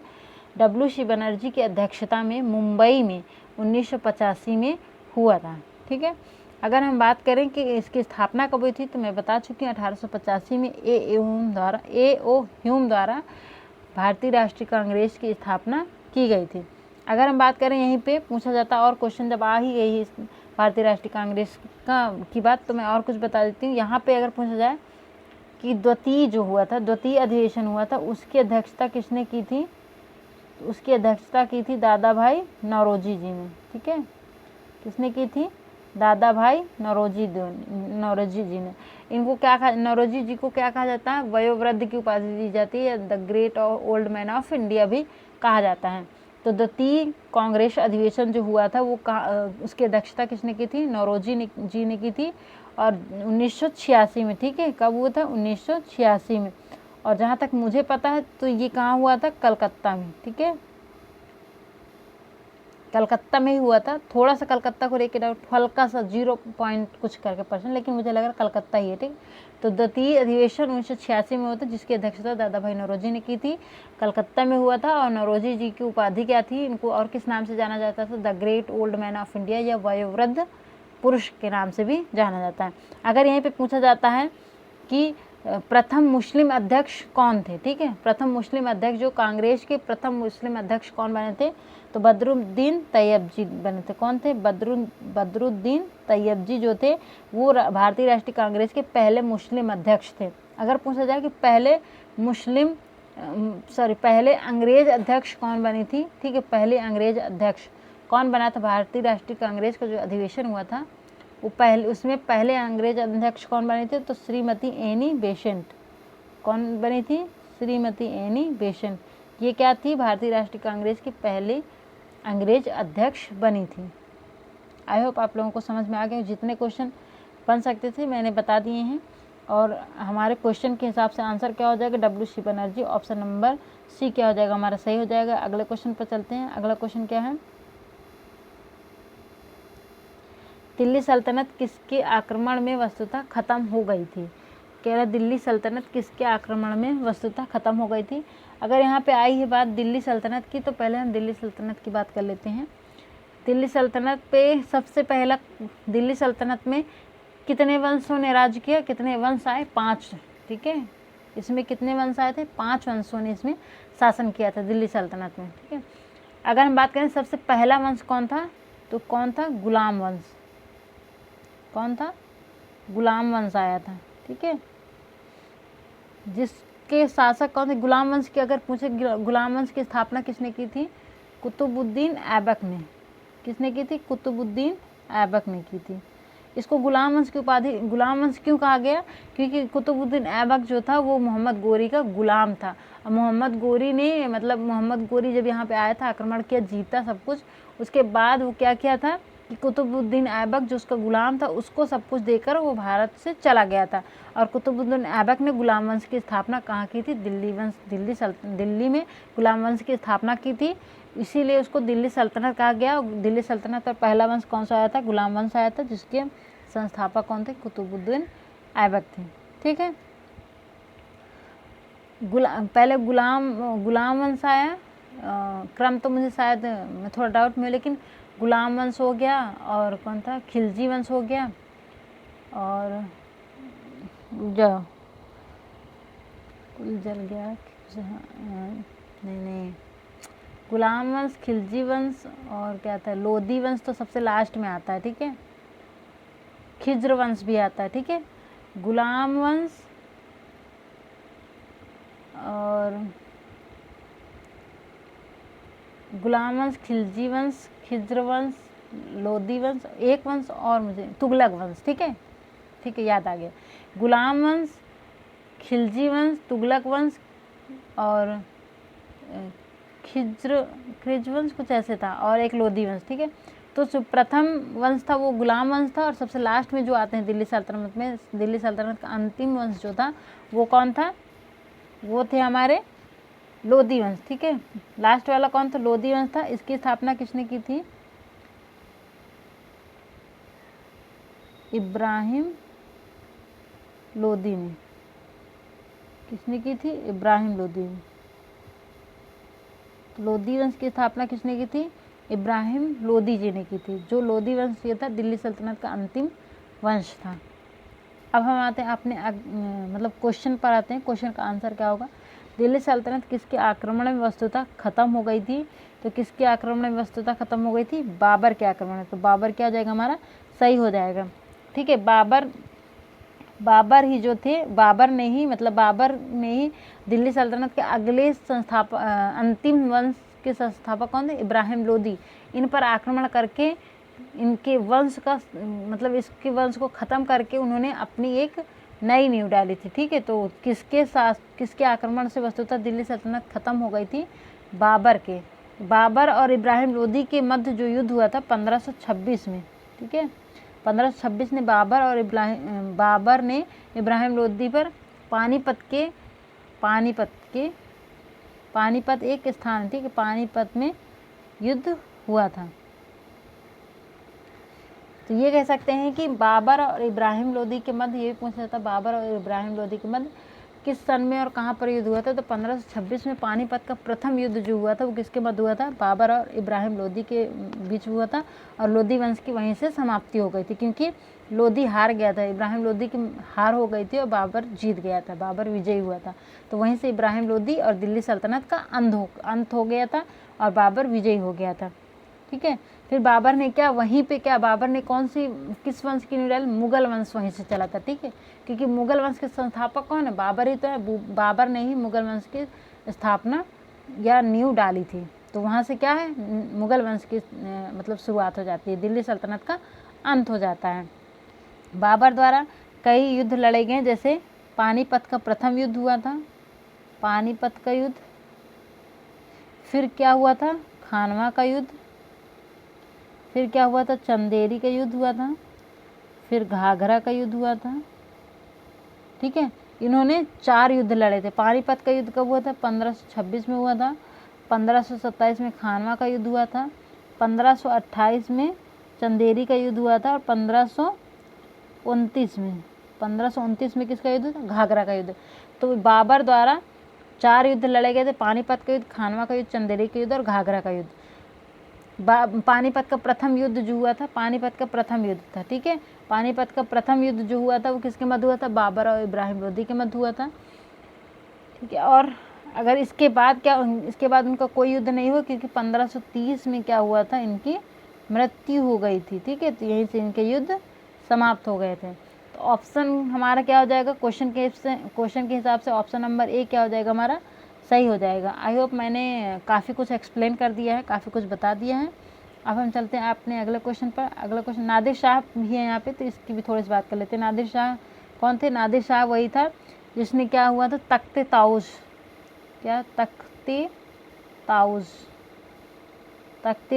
W.C. बनर्जी की अध्यक्षता में मुंबई में 1985 में हुआ था। ठीक है। अगर हम बात करें कि इसकी स्थापना कब हुई थी तो मैं बता चुकी हूँ 1885 में A.O. ह्यूम द्वारा भारतीय राष्ट्रीय कांग्रेस की स्थापना की गई थी। अगर हम बात करें यहीं पे पूछा जाता और क्वेश्चन जब आ ही गई है भारतीय राष्ट्रीय कांग्रेस की बात तो मैं और कुछ बता देती हूँ। यहाँ पे अगर पूछा जाए कि द्वितीय अधिवेशन हुआ था उसकी अध्यक्षता किसने की थी? उसकी अध्यक्षता की थी दादा भाई नौरोजी जी ने। ठीक है। किसने की थी? दादा भाई नौरोजी जी ने। इनको क्या कहा, नौरोजी जी को क्या कहा जाता है? वयोवृद्ध की उपाधि दी जाती है, the great old man of India भी कहा जाता है। तो द्वितीय कांग्रेस अधिवेशन जो हुआ था वो उसकी अध्यक्षता किसने की थी? नौरोजी जी ने की थी और 1986 में। ठीक है। कब हुआ था? 1986 में। और जहाँ तक मुझे पता है तो ये कहाँ हुआ था? कलकत्ता में। ठीक है। कलकत्ता में ही हुआ था। थोड़ा सा कलकत्ता को लेकर डाउट, हल्का सा 0 पॉइंट कुछ करके %, लेकिन मुझे लग रहा कलकत्ता ही है। ठीक। तो द्वितीय अधिवेशन 1986 में हुआ था जिसकी अध्यक्षता दादा भाई नौरोजी ने की थी। कलकत्ता में हुआ था और नौरोजी जी की उपाधि क्या थी? इनको और किस नाम से जाना जाता था? The great old man of India या वयोवृद्ध पुरुष के नाम से भी जाना जाता है। अगर यहीं पर पूछा जाता है कि प्रथम मुस्लिम अध्यक्ष कौन थे? ठीक है। प्रथम मुस्लिम अध्यक्ष, जो कांग्रेस के प्रथम मुस्लिम अध्यक्ष कौन बने थे? तो बदरुद्दीन तैयब जी बने थे। कौन थे? बदरुद्दीन तैयब जी जो थे वो भारतीय राष्ट्रीय कांग्रेस के पहले मुस्लिम अध्यक्ष थे। अगर पूछा जाए कि पहले अंग्रेज अध्यक्ष कौन बनी थी? ठीक है। पहले अंग्रेज अध्यक्ष कौन बना था? भारतीय राष्ट्रीय कांग्रेस का जो अधिवेशन हुआ था वो उसमें पहले अंग्रेज अध्यक्ष कौन बने थे? तो श्रीमती एनी बेसेंट। कौन बनी थी? Shrimati Annie Besant. ये क्या थी? भारतीय राष्ट्रीय कांग्रेस की पहले अंग्रेज अध्यक्ष बनी थी। आई होप आप लोगों को समझ में आ गया। जितने क्वेश्चन बन सकते थे मैंने बता दिए हैं और हमारे क्वेश्चन के हिसाब से आंसर क्या हो जाएगा? W.C. Banerjee. Option number C क्या हो जाएगा? हमारा सही हो जाएगा। अगले क्वेश्चन पर चलते हैं। अगला क्वेश्चन क्या है? दिल्ली सल्तनत किसके आक्रमण में वस्तुतः खत्म हो गई थी? कह रहा दिल्ली सल्तनत किसके आक्रमण में वस्तुतः खत्म हो गई थी? अगर यहाँ पे आई है बात दिल्ली सल्तनत की तो पहले हम दिल्ली सल्तनत की बात कर लेते हैं। दिल्ली सल्तनत पे सबसे पहला, दिल्ली सल्तनत में कितने वंशों ने राज किया? कितने वंश आए? 5। ठीक है। इसमें कितने वंश आए थे? 5 वंशों ने इसमें शासन किया था दिल्ली सल्तनत में। ठीक है। अगर हम बात करें सबसे पहला वंश कौन था तो कौन था? गुलाम वंश। कौन था? गुलाम वंश आया था। ठीक है। जिसके शासक कौन थे? गुलाम वंश की अगर पूछे, गुलाम वंश की स्थापना किसने की थी? कुतुबुद्दीन ऐबक ने। किसने की थी? कुतुबुद्दीन ऐबक ने की थी। इसको गुलाम वंश की उपाधि, गुलाम वंश क्यों कहा गया? क्योंकि कुतुबुद्दीन ऐबक जो था वो मोहम्मद गोरी का गुलाम था। मोहम्मद गोरी ने, मतलब मोहम्मद गोरी जब यहाँ पे आया था, आक्रमण किया, जीता सब कुछ, उसके बाद वो क्या किया था कि कुतुबुद्दीन ऐबक जो उसका गुलाम था उसको सब कुछ देकर वो भारत से चला गया था। और कुतुबुद्दीन ऐबक ने गुलाम वंश की स्थापना कहाँ की थी? दिल्ली में गुलाम वंश की स्थापना की थी, इसीलिए उसको दिल्ली सल्तनत कहा गया। दिल्ली सल्तनत पर पहला वंश कौन सा आया था? गुलाम वंश आया था, जिसके संस्थापक कौन थे? कुतुबुद्दीन ऐबक थे। ठीक है। पहले गुलाम वंश आया, क्रम तो मुझे शायद मैं थोड़ा डाउट में, लेकिन गुलाम वंश हो गया और कौन था? खिलजी वंश हो गया और जल गया, नहीं, गुलाम वंश, खिलजी वंश और क्या था? लोधी वंश तो सबसे लास्ट में आता है। ठीक है। खिज्र वंश भी आता है। ठीक है। गुलाम वंश और गुलाम वंश, खिलजी वंश, खिज्र वंश लोधी वंश, एक वंश और मुझे तुगलक वंश, ठीक है, ठीक है, याद आ गया। गुलाम वंश, खिलजी वंश, तुगलक वंश और खिज वंश कुछ ऐसे था, और एक लोधी वंश, ठीक है। तो जो प्रथम वंश था वो गुलाम वंश था, और सबसे लास्ट में जो आते हैं दिल्ली सल्तनत में, दिल्ली सल्तनत का अंतिम वंश जो था वो कौन था, वो थे हमारे लोधी वंश, ठीक है। लास्ट वाला कौन था, लोधी वंश था। इसकी स्थापना किसने की थी, इब्राहिम लोधी ने। किसने की थी, इब्राहिम लोधी ने। लोधी वंश की स्थापना किसने की थी, इब्राहिम लोधी जी ने की थी। जो लोधी वंश ये था दिल्ली सल्तनत का अंतिम वंश था। अब हम आते हैं अपने मतलब क्वेश्चन पर आते हैं। क्वेश्चन का आंसर क्या होगा, दिल्ली सल्तनत किसके आक्रमण में वस्तुतः खत्म हो गई थी, तो किसके आक्रमण में वस्तुतः खत्म हो गई थी, बाबर के आक्रमण में। तो बाबर क्या हो जाएगा हमारा, सही हो जाएगा, ठीक है। बाबर ही जो थे, बाबर ने ही दिल्ली सल्तनत के अगले अंतिम वंश के संस्थापक कौन थे, इब्राहिम लोधी। इन पर आक्रमण करके इनके वंश का मतलब इसके वंश को ख़त्म करके उन्होंने अपनी एक नई नींव डाली थी, ठीक है। तो किसके आक्रमण से वस्तुतः दिल्ली सल्तनत ख़त्म हो गई थी, बाबर और इब्राहिम लोधी के मध्य जो युद्ध हुआ था 1526 में, ठीक है। 1526 ने बाबर ने इब्राहिम लोधी पर पानीपत एक स्थान, ठीक है, पानीपत में युद्ध हुआ था। तो ये कह सकते हैं कि बाबर और इब्राहिम लोधी के मध्य, ये भी पूछा जाता, बाबर और इब्राहिम लोधी के मध्य किस सन में और कहाँ पर युद्ध हुआ था। तो 1526 में पानीपत का प्रथम युद्ध जो हुआ था वो किसके मध्य हुआ था, बाबर और इब्राहिम लोधी के बीच हुआ था, और लोधी वंश की वहीं से समाप्ति हो गई थी, क्योंकि लोधी हार गया था, इब्राहिम लोधी की हार हो गई थी और बाबर जीत गया था, बाबर विजयी हुआ था। तो वहीं से इब्राहिम लोधी और दिल्ली सल्तनत का अंत हो गया था और बाबर विजयी हो गया था, ठीक है। फिर बाबर ने किस वंश की नींव डाली, मुगल वंश वहीं से चला था, ठीक है, क्योंकि मुगल वंश के संस्थापक कौन है, बाबर ही तो है। बाबर ने ही मुगल वंश की स्थापना या नींव डाली थी। तो वहाँ से क्या है, मुगल वंश की मतलब शुरुआत हो जाती है, दिल्ली सल्तनत का अंत हो जाता है। बाबर द्वारा कई युद्ध लड़े गए, जैसे पानीपत का प्रथम युद्ध हुआ था, पानीपत का युद्ध। फिर क्या हुआ था, खानवा का युद्ध। फिर क्या हुआ था, चंदेरी का युद्ध हुआ था। फिर घाघरा का युद्ध हुआ था, ठीक है। इन्होंने 4 युद्ध लड़े थे। पानीपत का युद्ध कब हुआ था, 1526 में हुआ था। 1527 में खानवा का युद्ध हुआ था। 1528 में चंदेरी का युद्ध हुआ था, और 1529 में किसका युद्ध था, घाघरा का युद्ध। तो बाबर द्वारा 4 युद्ध लड़े गए थे, पानीपत का युद्ध, खानवा का युद्ध, चंदेरी का युद्ध और घाघरा का युद्ध। पानीपत का प्रथम युद्ध जो हुआ था, पानीपत का प्रथम युद्ध था, ठीक है। पानीपत का प्रथम युद्ध जो हुआ था वो किसके मध्य हुआ था, बाबर और इब्राहिम लोधी के मध्य हुआ था, ठीक है। और अगर इसके बाद उनका कोई युद्ध नहीं हुआ, क्योंकि 1530 में क्या हुआ था, इनकी मृत्यु हो गई थी, ठीक है। तो यहीं से इनके युद्ध समाप्त हो गए थे। तो ऑप्शन हमारा क्या हो जाएगा, क्वेश्चन के हिसाब से ऑप्शन नंबर ए क्या हो जाएगा हमारा, सही हो जाएगा। आई होप मैंने काफ़ी कुछ एक्सप्लेन कर दिया है, काफ़ी कुछ बता दिया है। अब हम चलते हैं अपने अगले क्वेश्चन पर। अगला क्वेश्चन, नादिर शाह भी है यहाँ पे, तो इसकी भी थोड़ी सी बात कर लेते हैं। नादिर शाह कौन थे, नादिर शाह वही था जिसने क्या हुआ था, तख्ते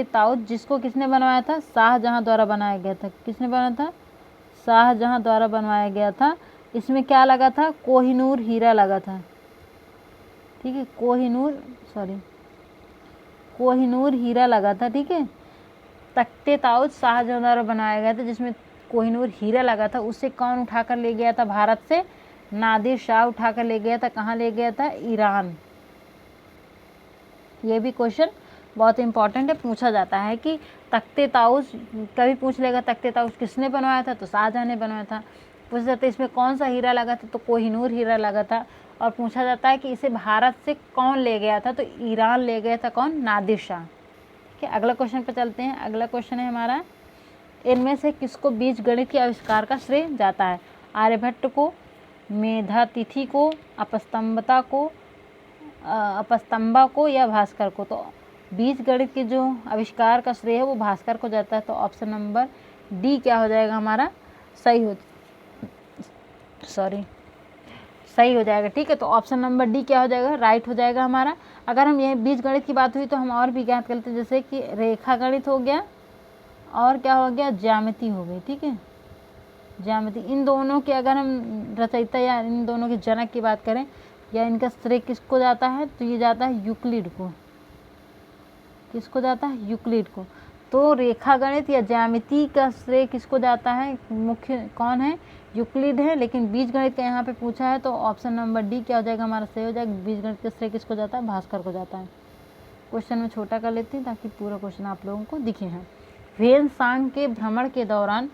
ताउस, जिसको किसने बनवाया था, शाहजहां द्वारा बनाया गया था। किसने बनाया था, शाहजहां द्वारा बनवाया गया था। इसमें क्या लगा था, कोहिनूर हीरा लगा था, ठीक है, कोहिनूर हीरा लगा था, ठीक है। तख्ते ताउस शाहजहां द्वारा बनाया गया था, जिसमें कोहिनूर हीरा लगा था। उसे कौन उठाकर ले गया था भारत से, नादिर शाह उठाकर ले गया था। कहाँ ले गया था, ईरान। ये भी क्वेश्चन बहुत इंपॉर्टेंट है, पूछा जाता है कि तख्ते ताउस, कभी पूछ लेगा तख्ते ताउस किसने बनवाया था, तो शाहजहां ने बनवाया था। पूछ जाता है इसमें कौन सा हीरा लगा था, तो कोहिनूर हीरा लगा था। और पूछा जाता है कि इसे भारत से कौन ले गया था, तो ईरान ले गया था, कौन, नादिर शाह, ठीक है। अगला क्वेश्चन पर चलते हैं। अगला क्वेश्चन है हमारा, इनमें से किसको बीज गणित के आविष्कार का श्रेय जाता है, आर्यभट्ट को, मेधातिथि को, अपस्तंबा को या भास्कर को। तो बीज गणित के जो आविष्कार का श्रेय है वो भास्कर को जाता है। तो ऑप्शन नंबर डी क्या हो जाएगा हमारा, सही हो जाएगा। ठीक है, तो ऑप्शन नंबर डी क्या हो जाएगा, राइट हो जाएगा हमारा। अगर हम ये बीज गणित की बात हुई तो हम और भी ज्ञात कर लेते हैं, जैसे कि रेखा गणित हो गया और क्या हो गया, ज्यामिति हो गई। ठीक है, ज्यामिति, इन दोनों के अगर हम रचयिता या इन दोनों के जनक की बात करें या इनका श्रेय किसको जाता है, तो ये जाता है यूक्लिड को। किसको जाता है, यूक्लिड को। तो रेखा गणित या ज्यामिति का श्रेय किसको जाता है, मुख्य कौन है, यूक्लिड है। लेकिन बीज गणित का यहाँ पे पूछा है तो ऑप्शन नंबर डी क्या हो जाएगा हमारा, सही हो जाएगा। बीज गणित का श्रेय किसको जाता है, भास्कर को जाता है। क्वेश्चन में छोटा कर लेते हैं ताकि पूरा क्वेश्चन आप लोगों को दिखे हैं। ह्वेन-सांग के भ्रमण के दौरान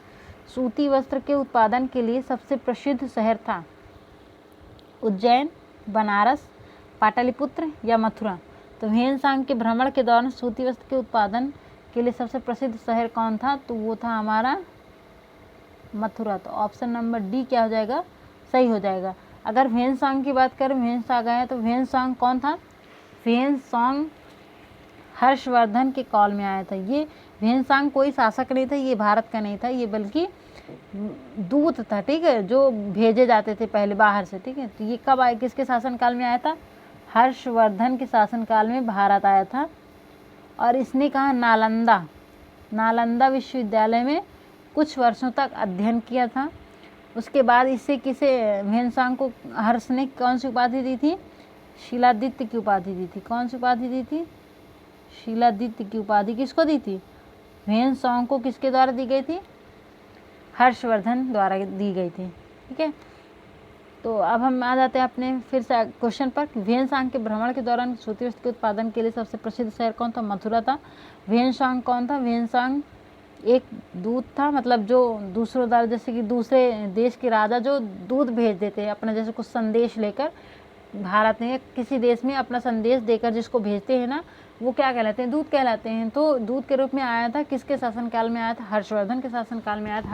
सूती वस्त्र के उत्पादन के लिए सबसे प्रसिद्ध शहर था उज्जैन, बनारस, पाटलिपुत्र या मथुरा। तो ह्वेन-सांग के भ्रमण के दौरान सूती वस्त्र के उत्पादन के लिए सबसे प्रसिद्ध शहर कौन था, तो वो था हमारा मथुरा। तो ऑप्शन नंबर डी क्या हो जाएगा, सही हो जाएगा। अगर ह्वेन-सांग की बात करें, ह्वेन-सांग आया तो ह्वेन-सांग कौन था, ह्वेन-सांग हर्षवर्धन के काल में आया था। ये ह्वेन-सांग कोई शासक नहीं था, ये भारत का नहीं था, ये बल्कि दूत था। ठीक है, जो भेजे जाते थे पहले बाहर से। ठीक है, तो ये कब आया, किसके शासनकाल में आया था, हर्षवर्धन के शासनकाल में भारत आया था। और इसने कहा नालंदा विश्वविद्यालय में कुछ वर्षों तक अध्ययन किया था। उसके बाद इससे ह्वेन-सांग को हर्ष ने कौन सी उपाधि दी थी, शीलादित्य की उपाधि दी थी। कौन सी उपाधि दी थी, शीलादित्य की उपाधि किसको दी थी, ह्वेन-सांग को किसके द्वारा दी गई थी, हर्षवर्धन द्वारा दी गई थी। ठीक है, तो अब हम आ जाते हैं अपने फिर से क्वेश्चन पर। ह्वेन-सांग के भ्रमण के दौरान सूती वस्त्र के उत्पादन के लिए सबसे प्रसिद्ध शहर कौन था, मथुरा था। ह्वेन-सांग कौन था, ह्वेन-सांग एक दूत था, मतलब जो दूसरों द्वारा, जैसे कि दूसरे देश के राजा जो दूध भेज देते हैं अपना, जैसे कुछ संदेश लेकर, भारत में किसी देश में अपना संदेश देकर जिसको भेजते हैं ना, वो क्या कहलाते हैं, दूत कहलाते हैं। तो दूत के रूप में आया था, किसके शासनकाल में आया था, हर्षवर्धन के शासनकाल में आया था।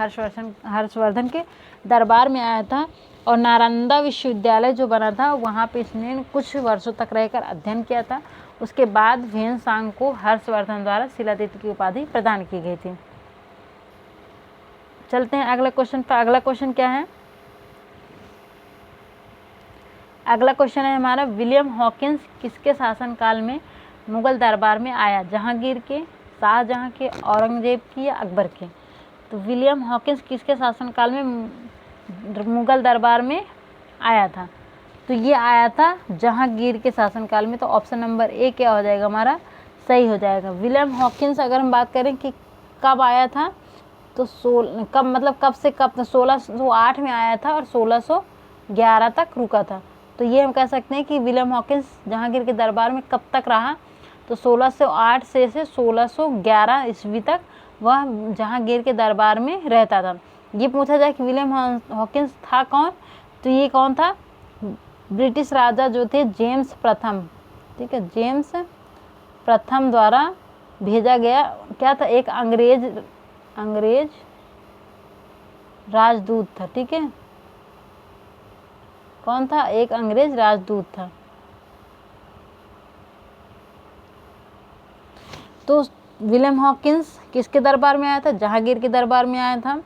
हर्षवर्धन के दरबार में आया था। और नालंदा विश्वविद्यालय जो बना था वहाँ पे इसने कुछ वर्षों तक रहकर अध्ययन किया था। उसके बाद ह्वेन-सांग को हर्षवर्धन द्वारा शीलादित्य की उपाधि प्रदान की गई थी। चलते हैं अगला क्वेश्चन पर। अगला क्वेश्चन क्या है, अगला क्वेश्चन है हमारा, विलियम हॉकिंस किसके शासनकाल में मुगल दरबार में आया, जहांगीर के, शाहजहां के, औरंगजेब की या अकबर के। तो विलियम हॉकिंस किसके शासनकाल में मुगल दरबार में आया था, तो ये आया था जहांगीर के शासनकाल में। तो ऑप्शन नंबर ए क्या हो जाएगा हमारा, सही हो जाएगा। विलियम हॉकिंस अगर हम बात करें कि कब आया था, तो कब से कब, 1608 में आया था और 1611 तक रुका था। तो ये हम कह सकते हैं कि विलियम हॉकिंस जहांगीर के दरबार में कब तक रहा, तो 1608 से 1611 ईस्वी तक वह जहांगीर के दरबार में रहता था। ये पूछा जाए कि विलियम हॉकिंस था कौन, तो ये कौन था, ब्रिटिश राजा जो थे जेम्स प्रथम। ठीक है, जेम्स प्रथम द्वारा भेजा गया क्या था, एक अंग्रेज राजदूत था। ठीक है, कौन था, एक अंग्रेज राजदूत था। तो विलियम हॉकिंस किसके दरबार में आया था, जहांगीर के दरबार में आया था।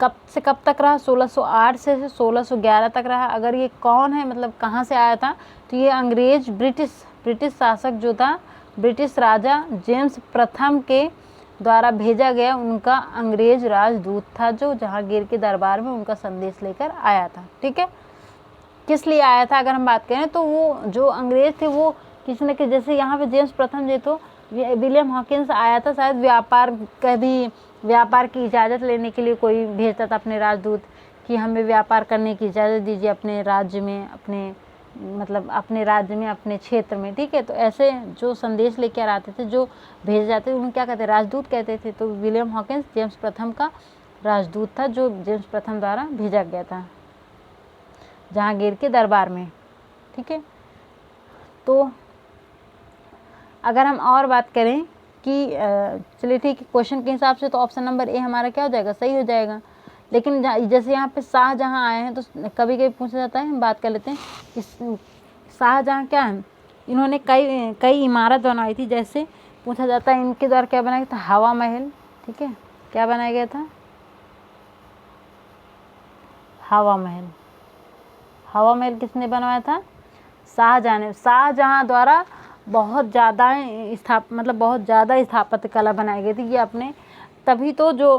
कब से कब तक रहा, 1608 से 1611 तक रहा। अगर ये कौन है, मतलब कहाँ से आया था, तो ये ब्रिटिश शासक जो था, ब्रिटिश राजा जेम्स प्रथम के द्वारा भेजा गया उनका अंग्रेज राजदूत था, जो जहांगीर के दरबार में उनका संदेश लेकर आया था। ठीक है, किस लिए आया था अगर हम बात करें, तो वो जो अंग्रेज थे वो किसी न किसी, जैसे यहाँ पे जेम्स प्रथम जो तो विलियम हॉकिंस आया था, शायद व्यापार की इजाज़त लेने के लिए कोई भेजता था अपने राजदूत कि हमें व्यापार करने की इजाज़त दीजिए अपने राज्य में, अपने राज्य में, अपने क्षेत्र में। ठीक है, तो ऐसे जो संदेश लेकर आते थे, जो भेजे जाते थे, उन्हें क्या कहते, राजदूत कहते थे। तो विलियम हॉकिंस जेम्स प्रथम का राजदूत था, जो जेम्स प्रथम द्वारा भेजा गया था जहांगीर के दरबार में। ठीक है, तो अगर हम और बात करें कि चलिए ठीक है, क्वेश्चन के हिसाब से तो ऑप्शन नंबर ए हमारा क्या हो जाएगा, सही हो जाएगा। लेकिन जैसे यहाँ पे शाहजहां आए हैं, तो कभी कभी पूछा जाता है, हम बात कर लेते हैं कि शाहजहां क्या है, इन्होंने कई इमारत बनवाई थी, जैसे पूछा जाता है इनके द्वारा क्या बनाया गया था, हवा महल। ठीक है, क्या बनाया गया था, हवा महल। हवा महल किसने बनवाया था, शाहजहाँ ने। शाहजहाँ द्वारा बहुत ज़्यादा बहुत ज़्यादा स्थापत्य कला बनाई गई थी। ये अपने तभी तो जो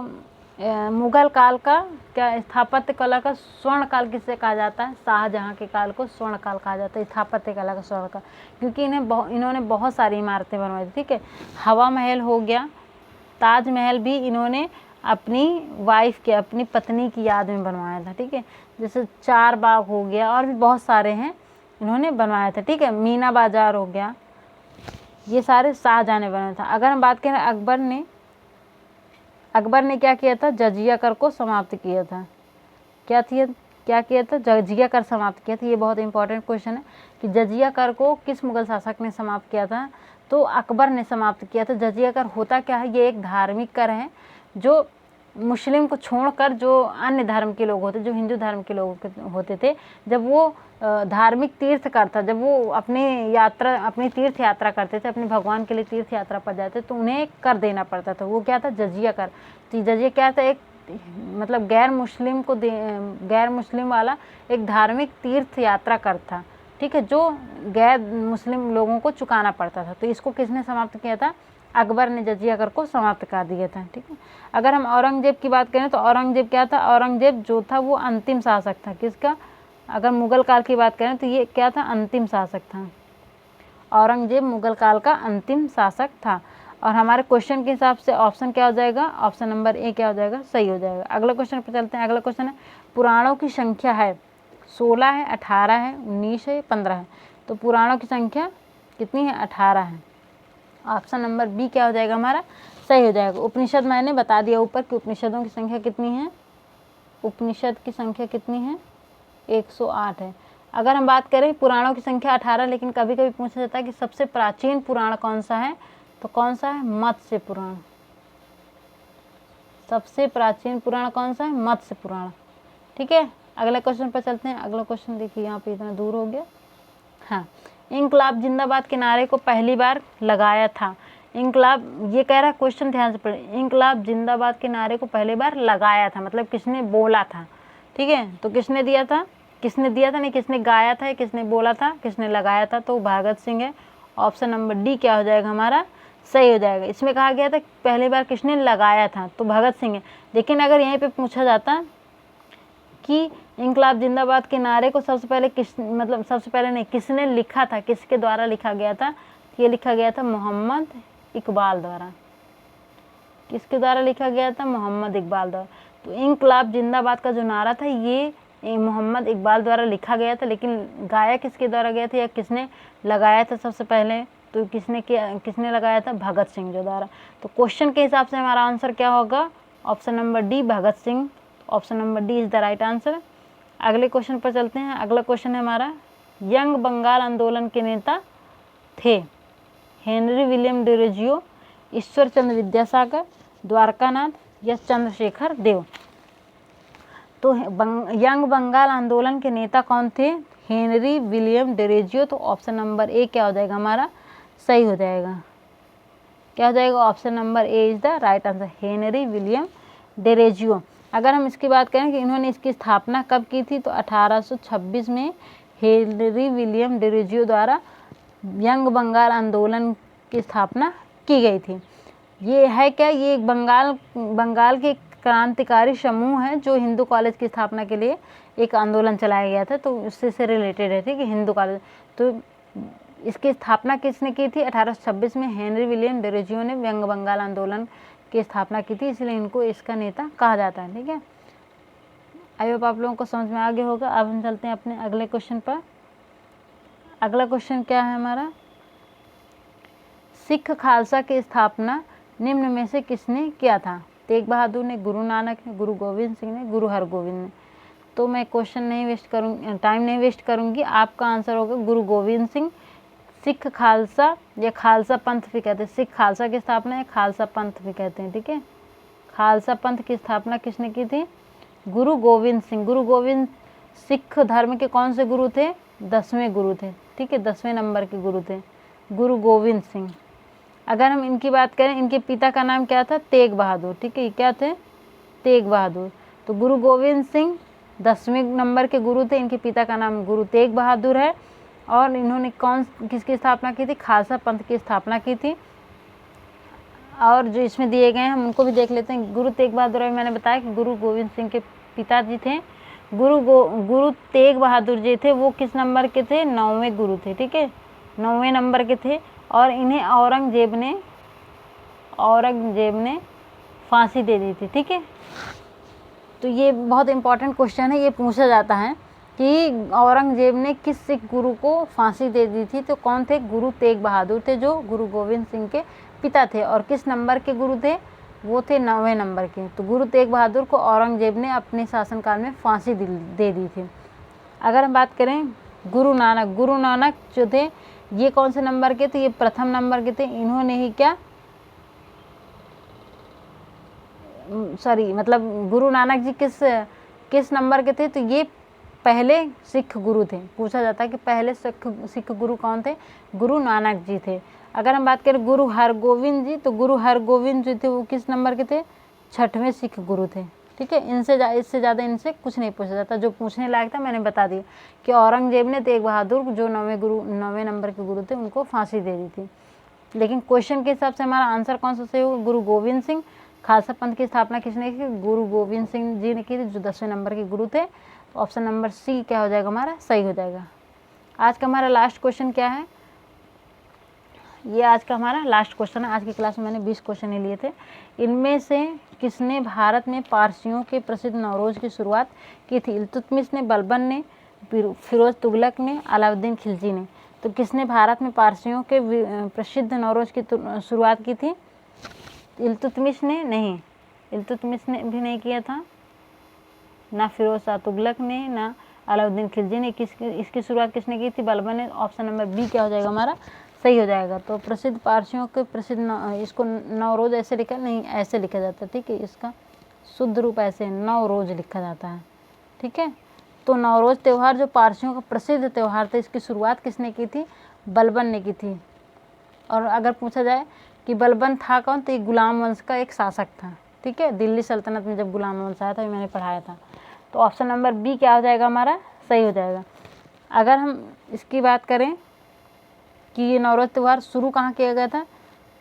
मुगल काल का क्या स्थापत्य कला का स्वर्ण काल किसे कहा जाता है, शाहजहाँ के काल को स्वर्ण काल कहा जाता है, स्थापत्य कला का स्वर्ण काल, क्योंकि इन्होंने बहुत सारी इमारतें बनवाई थी। ठीक है, हवा महल हो गया, ताजमहल भी इन्होंने अपनी वाइफ के, अपनी पत्नी की याद में बनवाया था। ठीक है, जैसे चार बाग हो गया और भी बहुत सारे हैं इन्होंने बनवाया था। ठीक है, मीना बाजार हो गया, ये सारे शाहजहाँ ने बनाया था। अगर हम बात करें अकबर ने क्या किया था, जजिया कर को समाप्त किया था। क्या किया था, जजिया कर समाप्त किया था। ये बहुत इंपॉर्टेंट क्वेश्चन है कि जजिया कर को किस मुगल शासक ने समाप्त किया था, तो अकबर ने समाप्त किया था। जजिया कर होता क्या है, ये एक धार्मिक कर है जो मुस्लिम को छोड़कर जो अन्य धर्म के लोग होते, जो हिंदू धर्म के लोग होते थे, जब वो धार्मिक तीर्थ करता, जब वो अपनी तीर्थ यात्रा करते थे, अपने भगवान के लिए तीर्थ यात्रा पर जाते, तो उन्हें कर देना पड़ता था। वो क्या था, जजिया कर। तो जजिया क्या था, एक गैर मुस्लिम वाला एक धार्मिक तीर्थ यात्रा कर था। ठीक है, जो गैर मुस्लिम लोगों को चुकाना पड़ता था। तो इसको किसने समाप्त किया था, अकबर ने जजिया कर को समाप्त कर दिया था। ठीक है, अगर हम औरंगजेब की बात करें तो औरंगजेब क्या था, औरंगजेब जो था वो अंतिम शासक था। किसका, अगर मुगल काल की बात करें तो ये क्या था, अंतिम शासक था। औरंगजेब मुगल काल का अंतिम शासक था। और हमारे क्वेश्चन के हिसाब से ऑप्शन क्या हो जाएगा, ऑप्शन नंबर ए क्या हो जाएगा, सही हो जाएगा। अगले क्वेश्चन पर चलते हैं। अगला क्वेश्चन है, पुराणों की संख्या है 16 है, 18 है, 19 है, 15 है। तो पुराणों की संख्या कितनी है, 18 है। ऑप्शन नंबर बी क्या हो जाएगा हमारा, सही हो जाएगा। उपनिषद मैंने बता दिया ऊपर कि उपनिषदों की संख्या कितनी है, उपनिषद की संख्या कितनी है, 108 है। अगर हम बात करें पुराणों की संख्या 18, लेकिन कभी कभी पूछा जाता है कि सबसे प्राचीन पुराण कौन सा है, तो कौन सा है, मत्स्य पुराण। सबसे प्राचीन पुराण कौन सा है, मत्स्य पुराण। ठीक है, अगले क्वेश्चन पर चलते हैं। अगला क्वेश्चन देखिए, यहाँ पे इतना दूर हो गया। हाँ, इंकलाब जिंदाबाद के नारे को पहली बार लगाया था। इंकलाब, ये कह रहा है क्वेश्चन, ध्यान से पढ़े। इंकलाब जिंदाबाद के नारे को पहली बार लगाया था, मतलब किसने बोला था। ठीक है, तो किसने दिया था नहीं, किसने गाया था, किसने बोला था, किसने लगाया था, तो भगत सिंह है। ऑप्शन नंबर डी क्या हो जाएगा हमारा, सही हो जाएगा। इसमें कहा गया था पहली बार किसने लगाया था, तो भगत सिंह है। लेकिन अगर यहीं पे पूछा जाता कि इंकलाब जिंदाबाद के नारे को सबसे पहले नहीं, किसने लिखा था, किसके द्वारा लिखा गया था, ये लिखा गया था मोहम्मद इकबाल द्वारा। किसके द्वारा लिखा गया था, मोहम्मद इकबाल द्वारा। तो इंकलाब जिंदाबाद का जो नारा था ये मोहम्मद इकबाल द्वारा लिखा गया था, लेकिन गाया किसके द्वारा गया था या किसने लगाया था सबसे पहले, तो किसने लगाया था, भगत सिंह जो द्वारा। तो क्वेश्चन के हिसाब से हमारा आंसर क्या होगा, option number D Bhagat Singh. Option number D is the right answer. अगले क्वेश्चन पर चलते हैं। अगला क्वेश्चन है हमारा, यंग बंगाल आंदोलन के नेता थे हेनरी विलियम डोरेजियो, ईश्वर चंद्र विद्यासागर, द्वारकानाथ या चंद्रशेखर देव। तो यंग बंगाल आंदोलन के नेता कौन थे, हेनरी विलियम डोरेजियो। तो ऑप्शन नंबर ए क्या हो जाएगा हमारा, सही हो जाएगा। क्या हो जाएगा, option number A is the right answer, Henry William Derozio. अगर हम इसकी बात करें कि इन्होंने इसकी स्थापना कब की थी, तो 1826 में हेनरी विलियम डोरेजियो द्वारा यंग बंगाल आंदोलन की स्थापना की गई थी। ये है क्या, ये एक बंगाल के क्रांतिकारी समूह है जो हिंदू कॉलेज की स्थापना के लिए एक आंदोलन चलाया गया था, तो उससे से रिलेटेड है। ठीक है, हिंदू कॉलेज। तो इसकी स्थापना किसने की थी, 1826 में हेनरी विलियम डोरेजियो ने यंग बंगाल आंदोलन की स्थापना की थी, इसलिए इनको इसका नेता कहा जाता है। ठीक है, आई होप आप लोगों को समझ में आ गया होगा। अब हम चलते हैं अपने अगले क्वेश्चन पर। अगला क्वेश्चन क्या है हमारा, सिख खालसा की स्थापना निम्न में से किसने किया था, तेग बहादुर ने, गुरु नानक ने, गुरु गोविंद सिंह ने, गुरु हरगोविंद ने। तो मैं क्वेश्चन नहीं वेस्ट करूँगी, टाइम नहीं वेस्ट करूँगी, आपका आंसर होगा गुरु गोविंद सिंह। सिख खालसा या खालसा पंथ भी कहते हैं, सिख खालसा की स्थापना या खालसा पंथ भी कहते हैं। ठीक है, खालसा पंथ की स्थापना किसने की थी, गुरु गोविंद सिंह। गुरु गोविंद सिख धर्म के कौन से गुरु थे, 10वें गुरु थे। ठीक है, 10वें नंबर के गुरु थे गुरु गोविंद सिंह। अगर हम इनकी बात करें, इनके पिता का नाम क्या था? तेग बहादुर। ठीक है, क्या थे? तेग बहादुर। तो गुरु गोविंद सिंह 10वें नंबर के गुरु थे। इनके पिता का नाम गुरु तेग बहादुर है। और इन्होंने किसकी स्थापना की थी? खालसा पंथ की स्थापना की थी। और जो इसमें दिए गए हैं हम उनको भी देख लेते हैं। गुरु तेग बहादुर में मैंने बताया कि गुरु गोविंद सिंह के पिताजी थे। गुरु तेग बहादुर जी थे, वो किस नंबर के थे? 9वें गुरु थे। ठीक है, 9वें नंबर के थे। और इन्हें औरंगजेब ने फांसी दे दी थी। ठीक है, तो ये बहुत इंपॉर्टेंट क्वेश्चन है, ये पूछा जाता है कि औरंगजेब ने किस सिख गुरु को फांसी दे दी थी? तो कौन थे? गुरु तेग बहादुर थे, जो गुरु गोविंद सिंह के पिता थे। और किस नंबर के गुरु थे? वो थे 9वें नंबर के। तो गुरु तेग बहादुर को औरंगजेब ने अपने शासनकाल में फांसी दे दी थी। अगर हम बात करें गुरु नानक जो थे, ये कौन से नंबर के थे? ये प्रथम नंबर के थे। इन्होंने ही क्या, मतलब गुरु नानक जी किस नंबर के थे? तो ये पहले सिख गुरु थे। पूछा जाता है कि पहले सिख गुरु कौन थे? गुरु नानक जी थे। अगर हम बात करें गुरु हरगोविंद जी, तो गुरु हरगोविंद जी थे, वो किस नंबर के थे? 6वें सिख गुरु थे। ठीक है, इससे ज़्यादा इनसे कुछ नहीं पूछा जाता। जो पूछने लायक था मैंने बता दिया कि औरंगजेब ने तेग बहादुर जो 9वें नंबर के गुरु थे उनको फांसी दे दी थी। लेकिन क्वेश्चन के हिसाब से हमारा आंसर कौन सा सही होगा? गुरु गोविंद सिंह। खालसा पंथ की स्थापना किसने की? गुरु गोविंद सिंह जी ने की थी, जो 10वें नंबर के गुरु थे। ऑप्शन नंबर सी क्या हो जाएगा हमारा? सही हो जाएगा। आज का हमारा लास्ट क्वेश्चन क्या है? ये आज का हमारा लास्ट क्वेश्चन है। आज की क्लास में मैंने 20 क्वेश्चन ही लिए थे। इनमें से किसने भारत में पारसियों के प्रसिद्ध नवरोज की शुरुआत की थी? इल्तुतमिश ने, बलबन ने, फिरोज तुगलक ने, अलाउद्दीन खिलजी ने। तो किसने भारत में पारसियों के प्रसिद्ध नवरोज की शुरुआत की थी? इल्तुतमिश ने नहीं, इल्तुतमिश ने भी नहीं किया था, ना फिरोज शाह तुगलक ने, ना अलाउद्दीन खिलजी ने। इसकी शुरुआत किसने की थी? बलबन ने। ऑप्शन नंबर बी क्या हो जाएगा हमारा? सही हो जाएगा। तो प्रसिद्ध पारसियों के प्रसिद्ध इसको नवरोज ऐसे लिखा नहीं, ऐसे लिखा जाता है। ठीक है, इसका शुद्ध रूप ऐसे नवरोज लिखा जाता है। ठीक है, तो नवरोज त्यौहार जो पारसियों का प्रसिद्ध त्यौहार था, इसकी शुरुआत किसने की थी? बलबन ने की थी। और अगर पूछा जाए कि बलबन था कौन, तो ये गुलाम वंश का एक शासक था। ठीक है, दिल्ली सल्तनत में जब गुलाम वंश आया था, मैंने पढ़ाया था। तो ऑप्शन नंबर बी क्या हो जाएगा हमारा? सही हो जाएगा। अगर हम इसकी बात करें कि ये नवरोज त्यौहार शुरू कहाँ किया गया था,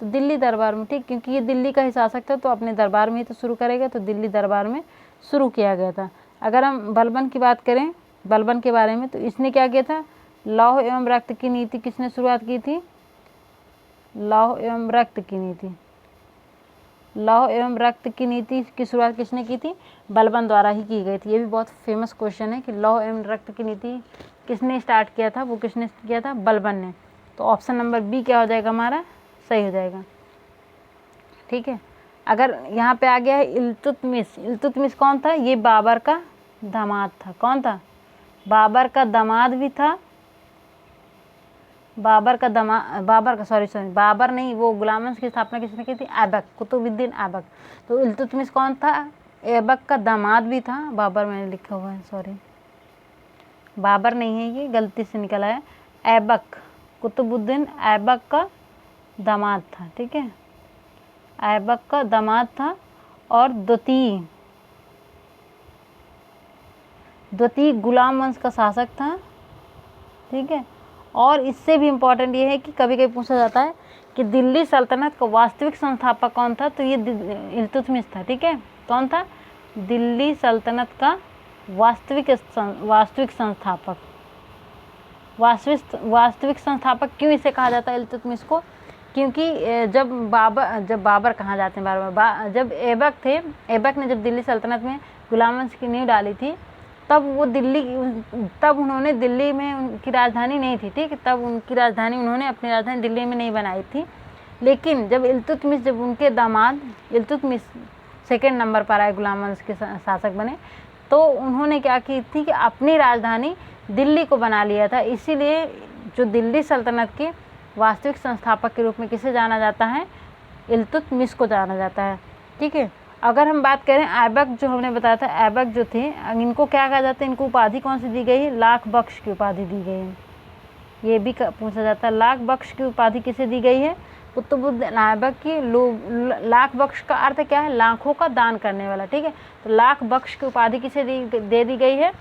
तो दिल्ली दरबार में। ठीक, क्योंकि ये दिल्ली का ही शासक था, तो अपने दरबार में ही तो शुरू करेगा, तो दिल्ली दरबार में शुरू किया गया था। अगर हम बलबन की बात करें, बलबन के बारे में, तो इसने क्या किया था? लौह एवं रक्त की नीति किसने शुरुआत की थी? लौह एवं रक्त की नीति, लौह एवं रक्त की नीति की शुरुआत किसने की थी? बलबन द्वारा ही की गई थी। ये भी बहुत फेमस क्वेश्चन है कि लौह एवं रक्त की नीति किसने स्टार्ट किया था? वो किसने किया था? बलबन ने। तो ऑप्शन नंबर बी क्या हो जाएगा हमारा? सही हो जाएगा। ठीक है, अगर यहाँ पे आ गया है इल्तुतमिश। इल्तुतमिश कौन था? ये बाबर का दामाद था। कौन था? बाबर का दामाद भी था। बाबर नहीं, वो गुलाम वंश की स्थापना किसने की थी? ऐबक, कुतुबुद्दीन ऐबक। तो इल्तुतमिश कौन था? ऐबक का दामाद भी था। बाबर मैंने लिखा हुआ है, सॉरी, बाबर नहीं है, ये गलती से निकला है। ऐबक, कुतुबुद्दीन ऐबक का दामाद था। ठीक है, ऐबक का दामाद था। और द्वितीय गुलाम वंश का शासक था। ठीक है, और इससे भी इम्पोर्टेंट ये है कि कभी कभी पूछा जाता है कि दिल्ली सल्तनत का वास्तविक संस्थापक कौन था? तो ये इल्तुतमिश था। ठीक है, कौन था? दिल्ली सल्तनत का वास्तविक संस्थापक। वास्तविक संस्थापक क्यों इसे कहा जाता है इल्तुतमिश को? क्योंकि जब बाबर कहा जाते हैं बार, जब ऐबक ने जब दिल्ली सल्तनत में गुलाम वंश की नींव डाली थी, तब उन्होंने दिल्ली में उनकी राजधानी नहीं थी। ठीक है, तब उन्होंने अपनी राजधानी दिल्ली में नहीं बनाई थी। लेकिन जब उनके दामाद इल्तुतमिश 2nd नंबर पर आए, गुलाम वंश के शासक बने, तो उन्होंने क्या की थी कि अपनी राजधानी दिल्ली को बना लिया था। इसीलिए जो दिल्ली सल्तनत के वास्तविक संस्थापक के रूप में किसे जाना जाता है? इल्तुतमिश को जाना जाता है। ठीक है, अगर हम बात करें ऐबक, जो हमने बताया था, ऐबक जो थे, इनको क्या कहा जाता है? इनको उपाधि कौन सी दी गई है? लाख बख्श की उपाधि दी गई है। ये भी पूछा जाता है। लाख बख्श की उपाधि किसे दी गई है? कुतुबुद्दीन ऐबक की। लाख बख्श का अर्थ क्या है? लाखों का दान करने वाला, ठीक है। तो लाख बख्श की उपाधि किसे दे दी गई है?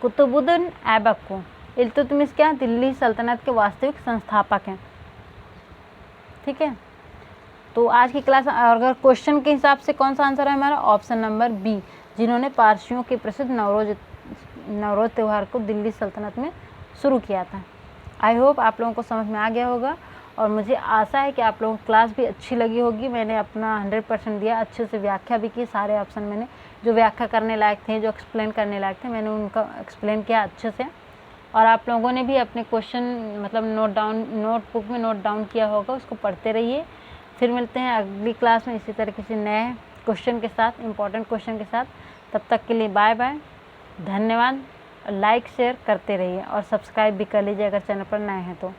कुतुबुद्दीन ऐबक को। इल्तुतमिश क्या? दिल्ली सल्तनत के वास्तविक संस्थापक हैं, ठीक है। तो आज की क्लास अगर क्वेश्चन के हिसाब से कौन सा आंसर है हमारा? ऑप्शन नंबर बी, जिन्होंने पारसियों के प्रसिद्ध नवरोज त्यौहार को दिल्ली सल्तनत में शुरू किया था। आई होप आप लोगों को समझ में आ गया होगा और मुझे आशा है कि आप लोगों को क्लास भी अच्छी लगी होगी। मैंने अपना 100% दिया, अच्छे से व्याख्या भी की। सारे ऑप्शन मैंने जो व्याख्या करने लायक थे, जो एक्सप्लेन करने लायक थे, मैंने उनका एक्सप्लेन किया अच्छे से। और आप लोगों ने भी अपने क्वेश्चन मतलब नोटबुक में नोट डाउन किया होगा, उसको पढ़ते रहिए। फिर मिलते हैं अगली क्लास में इसी तरह किसी नए क्वेश्चन के साथ, इम्पोर्टेंट क्वेश्चन के साथ। तब तक के लिए बाय बाय, धन्यवाद। लाइक शेयर करते रहिए और सब्सक्राइब भी कर लीजिए अगर चैनल पर नए हैं तो।